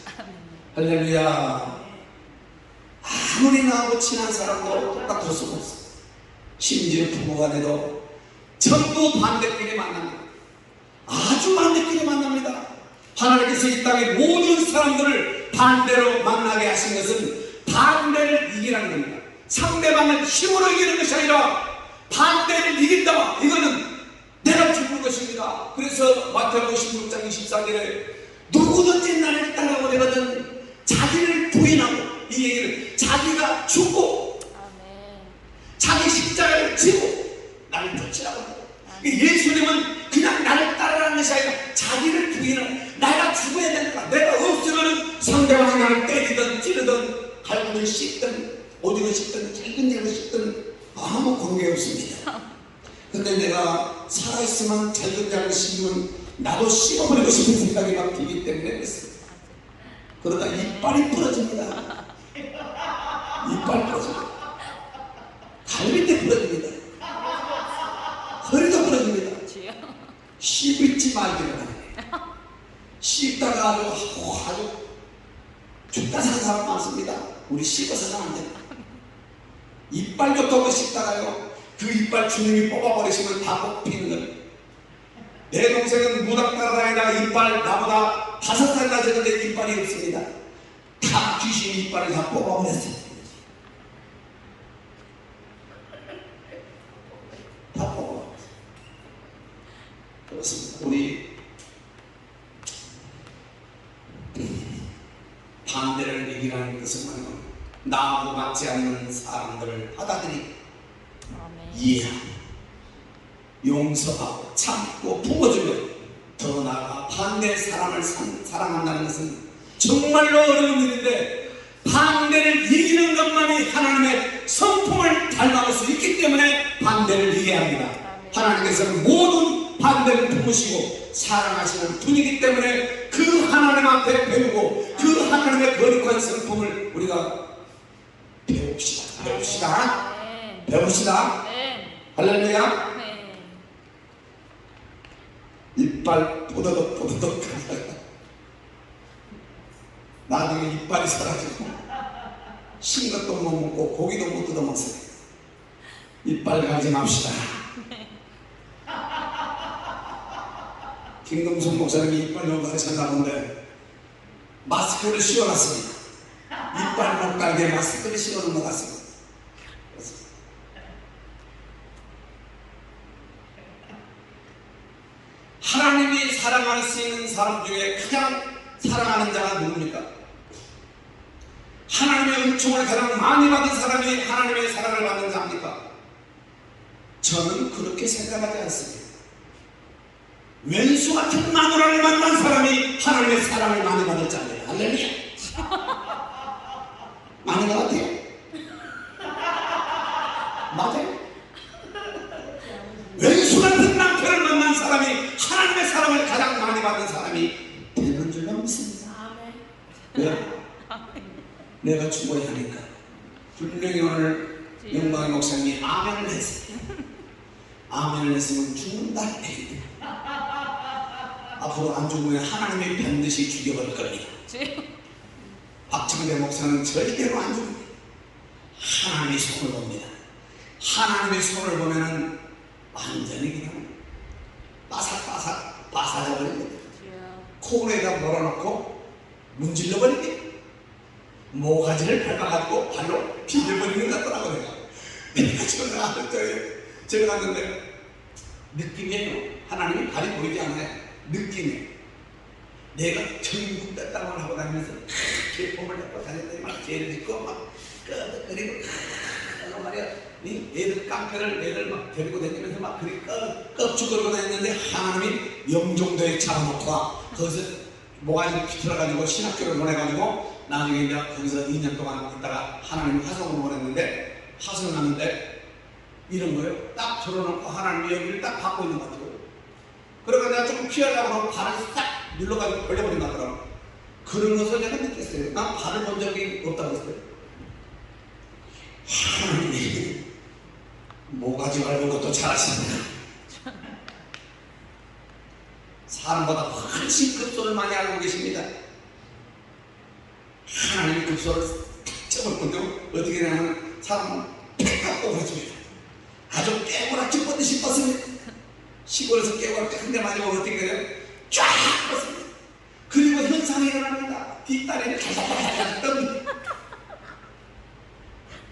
할렐루야. 아무리 나하고 친한 사람도 똑같을 수가 없어. 심지어 부부간에도 전부 반대끼리 만납니다. 아주 반대끼리 만납니다. 하나님께서 이 땅의 모든 사람들을 반대로 만나게 하신 것은 반대를 이기라는 겁니다. 상대방을 힘으로 이기는 것이 아니라 반대를 이긴다. 이거는 내가 죽는 것입니다. 그래서 마태복음 16장 24절에 누구든지 나를 따라오려거든 자기를 부인하고, 이 얘기는 자기가 죽고 자기 십자가를 지고 나를 쫓으라고 합니다. 예수님은 그냥 나를 따라가는 것이 아니라 자기를 부인하고 내가 죽어야 된다. 내가 없으면 상대방이 나를 때리든 찌르든 갈고를 씹든 오징어 씹든 짧은 일을 씹든 아무 관계없습니다. 근데 내가 살아있으면 잘든 자를 씹으면 나도 씹어버리고 싶은 생각이 막 들기 때문에 그랬어요. 그러다 이빨이 부러집니다. 이빨 부러집니다. 갈비뼈 부러집니다. 허리도 부러집니다. 씹지 말기를 씹다가 아주 죽다 사는 사람 많습니다. 우리 씹어서는 안 됩니다. 이빨 좋다고 씹다가요, 그 이빨 주님이 뽑아버리시면 다 뽑히는 거예요. 내 동생은 무당 따라다니다가 이빨 나보다 5살이나 되는데 이빨이 없습니다. 다 귀신이 이빨을 다 뽑아버렸어요. 다 뽑아버렸어요. 그렇습니다. 우리 반대를 이기라는 것은 나하고 맞지 않는 사람들을 받아들이고 이해하고 용서하고 참고 품어주며 더 나아가 반대 사람을 사랑한다는 것은 정말로 어려운 일인데, 반대를 이기는 것만이 하나님의 성품을 닮아갈 수 있기 때문에 반대를 이겨야 합니다. 하나님께서는 모든 반대를 품으시고 사랑하시는 분이기 때문에 그 하나님 앞에 배우고 그 하나님의 거룩한 성품을 우리가 배웁시다. 할렐루야. 이빨 포도독 나중에 이빨이 사라지고 신 것도 못 먹고 고기도 못 뜯어 먹어요. 이빨 가지 맙시다. 김금순 목사님이 이빨 연구를 생각하는데 마스크를 씌워놨습니다. 이빨 못 갈게 마스크를 씌워놓은 것 같습니다. 하나님이 사랑할 수 있는 사람 중에 가장 사랑하는 자가 누굽니까? 하나님의 은총을 가장 많이 받은 사람이 하나님의 사랑을 받는 자입니까? 저는 그렇게 생각하지 않습니다. 왼수 같은 마누라를 만난 사람이 하나님의 사랑을 많이 받을 자입니다. 할렐루야. 아닌 것 같아요. 맞아요. 왼수 같은 남편을 만난 사람이 하나님의 사랑을 가장 많이 받는 사람이 되는 줄로 믿습니다. 왜? 내가 죽어야 하니까. 분명히 오늘 영광의 목사님이 아멘을 했어요. 아멘을 했으면 죽는다. 앞으로 안 죽으면 하나님이 반드시 죽여버릴 겁니다. 박창대 목사는 절대로 안 죽습니다. 하나님의 손을 봅니다. 하나님의 손을 보면은 완전히 그냥 바삭바삭 바삭해버립니다. 코에다 몰아놓고 문질러버립니다. 모가지를 밟아가지고 발로 비벼버리는 것 같더라고요. 내가 집에 갔는데 느낌이에요. 하나님이 발이 보이지 않아요. 느낌이에요. 내가 전국 땅을 하고 다니면서 개폼을 잡고 다녔더니 막 죄를 짓고 막 끄덕거리고 말이야. 애들 깡패를 애들 막 데리고 다니면서 막 그리 껍죽거리고 다녔는데 하나님이 영종도에 잡아놓고 거기서 모가지를 비틀어가지고 신학교를 보내가지고 나중에 이제 거기서 2년 동안 있다가 하나님이 화성으로 보냈는데 화성하는데 이런 거예요. 딱 들어놓고 하나님이 여기를 딱 받고 있는 것 같아요. 그러니까 내가 조금 피하려고 하고 발을 딱 눌러가지고 벌려버린 것 같더라고. 그런 것을 제가 느꼈어요. 난 발을 본 적이 없다고 했어요. 하나님이 모가지 밟은 것도 잘하십니다. 사람보다 훨씬 급소를 많이 알고 계십니다. 하나님이 급소를 탁 쳐버렸는데 어떻게 되냐면 사람은 팩 뽑아줍니다. 아주 깨고락지 뻗듯이 뻗습니다. 시골에서 깨고락지 한 대 맞으면 어떻게 돼요? 쫙 뻗습니다. 그리고 현상이 일어납니다. 뒷다리를 달달달달 뜹니다.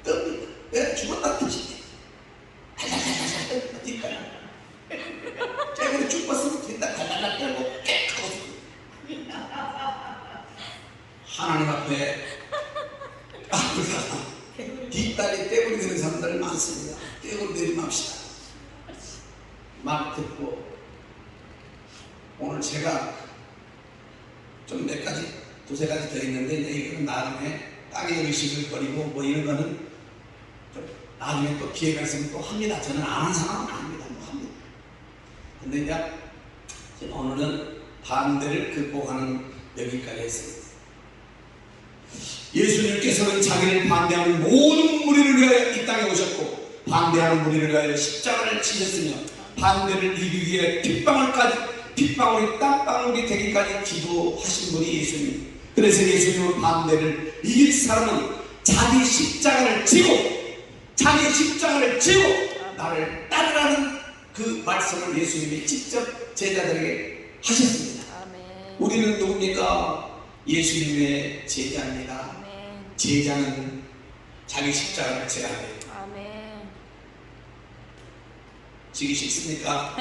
뜹니다. 왜? 죽었다 뜻이지. 달달달달 뜹니다. 뒷다리. 깨고리 쭉 뻗으면 뒷다리 달달달 떨고 깨 하나님 앞에 뒷다리 떼고리 되는 사람들 많습니다. 떼고리 내림합시다. 막 듣고 오늘 제가 좀 몇 가지 두세 가지 더 있는데 이거는 나름의 땅의 의식을 버리고 뭐 이런 거는 좀 나중에 또 기회가 있으면 또 합니다. 저는 안 한 상황은 아닙니다. 뭐 합니다. 근데 이제 오늘은 반대를 극복하는 여기까지 했습니다. 예수님께서는 자기를 반대하는 모든 무리를 위하여 이 땅에 오셨고 반대하는 무리를 위하여 십자가를 지셨으며 반대를 이기기 위해 핏방울이 땀방울이 되기까지 기도하신 분이 예수님. 그래서 예수님은 반대를 이길 사람은 자기 십자가를 지고 나를 따르라는 그 말씀을 예수님이 직접 제자들에게 하셨습니다. 아멘. 우리는 누굽니까? 예수님의 제자입니다. 아멘. 제자는 자기 십자가를 져야 돼요. 아멘. 지기 싫습니까?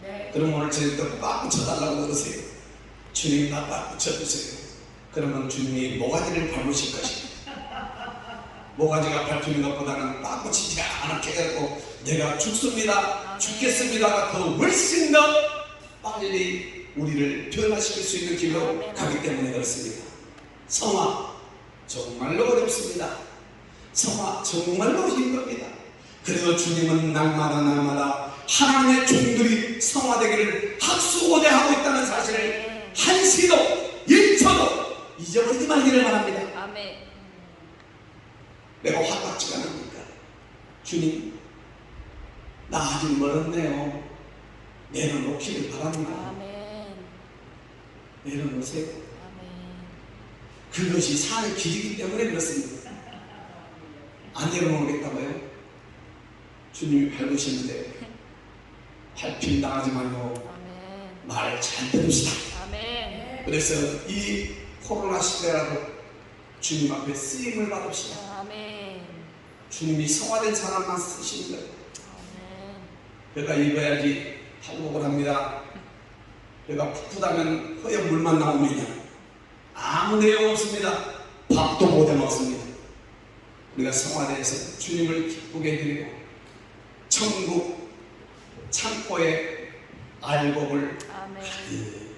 네. 그럼 오늘 저희도 꽉 붙여달라고 그러세요. 주님 나 꽉 붙여주세요. 그러면 주님이 모가지를 밟으실 것입니다. 모가지가 밟히는 것보다는 꽉 붙이지 않게 해갖고 내가 죽습니다, 죽겠습니다가 더 훨씬 더 빨리 우리를 변화시킬 수 있는 길로 가기 때문에 그렇습니다. 성화 정말로 어렵습니다. 성화 정말로 힘듭니다. 그래서 주님은 날마다 하나님의 종들이 성화되기를 학수고대하고 있다는 사실을 한시도 1초도 잊어버리지 말기를 바랍니다. 아멘. 내가 화딱지가 납니까? 주님 나 아직 멀었네요. 내려놓기를 바랍니다. 아멘. 내려놓으세요. 아멘. 그것이 산의 길이기 때문에 그렇습니다. 안 내려놓겠다고요? 주님이 밟으시는데 밟힘 당하지 말고 아멘. 말 잘 들읍시다. 아멘. 그래서 이 코로나 시대라도 주님 앞에 쓰임을 받읍시다. 아멘. 주님이 성화된 사람만 쓰시는 거예요. 아멘. 배가 익어야지 탈곡을 합니다. 배가 풋풋하면 허연 물만 나오느냐? 아무 내용 없습니다. 밥도 못 해먹습니다. 우리가 성화돼서 주님을 기쁘게 해드리고 천국 창고에 알곡을 아멘.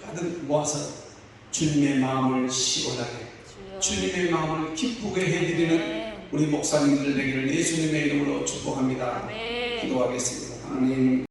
가득 모아서 주님의 마음을 시원하게, 주님의 마음을 기쁘게 해드리는 우리 목사님들 되기를 예수님의 이름으로 축복합니다. 아멘. 기도하겠습니다. 하나님.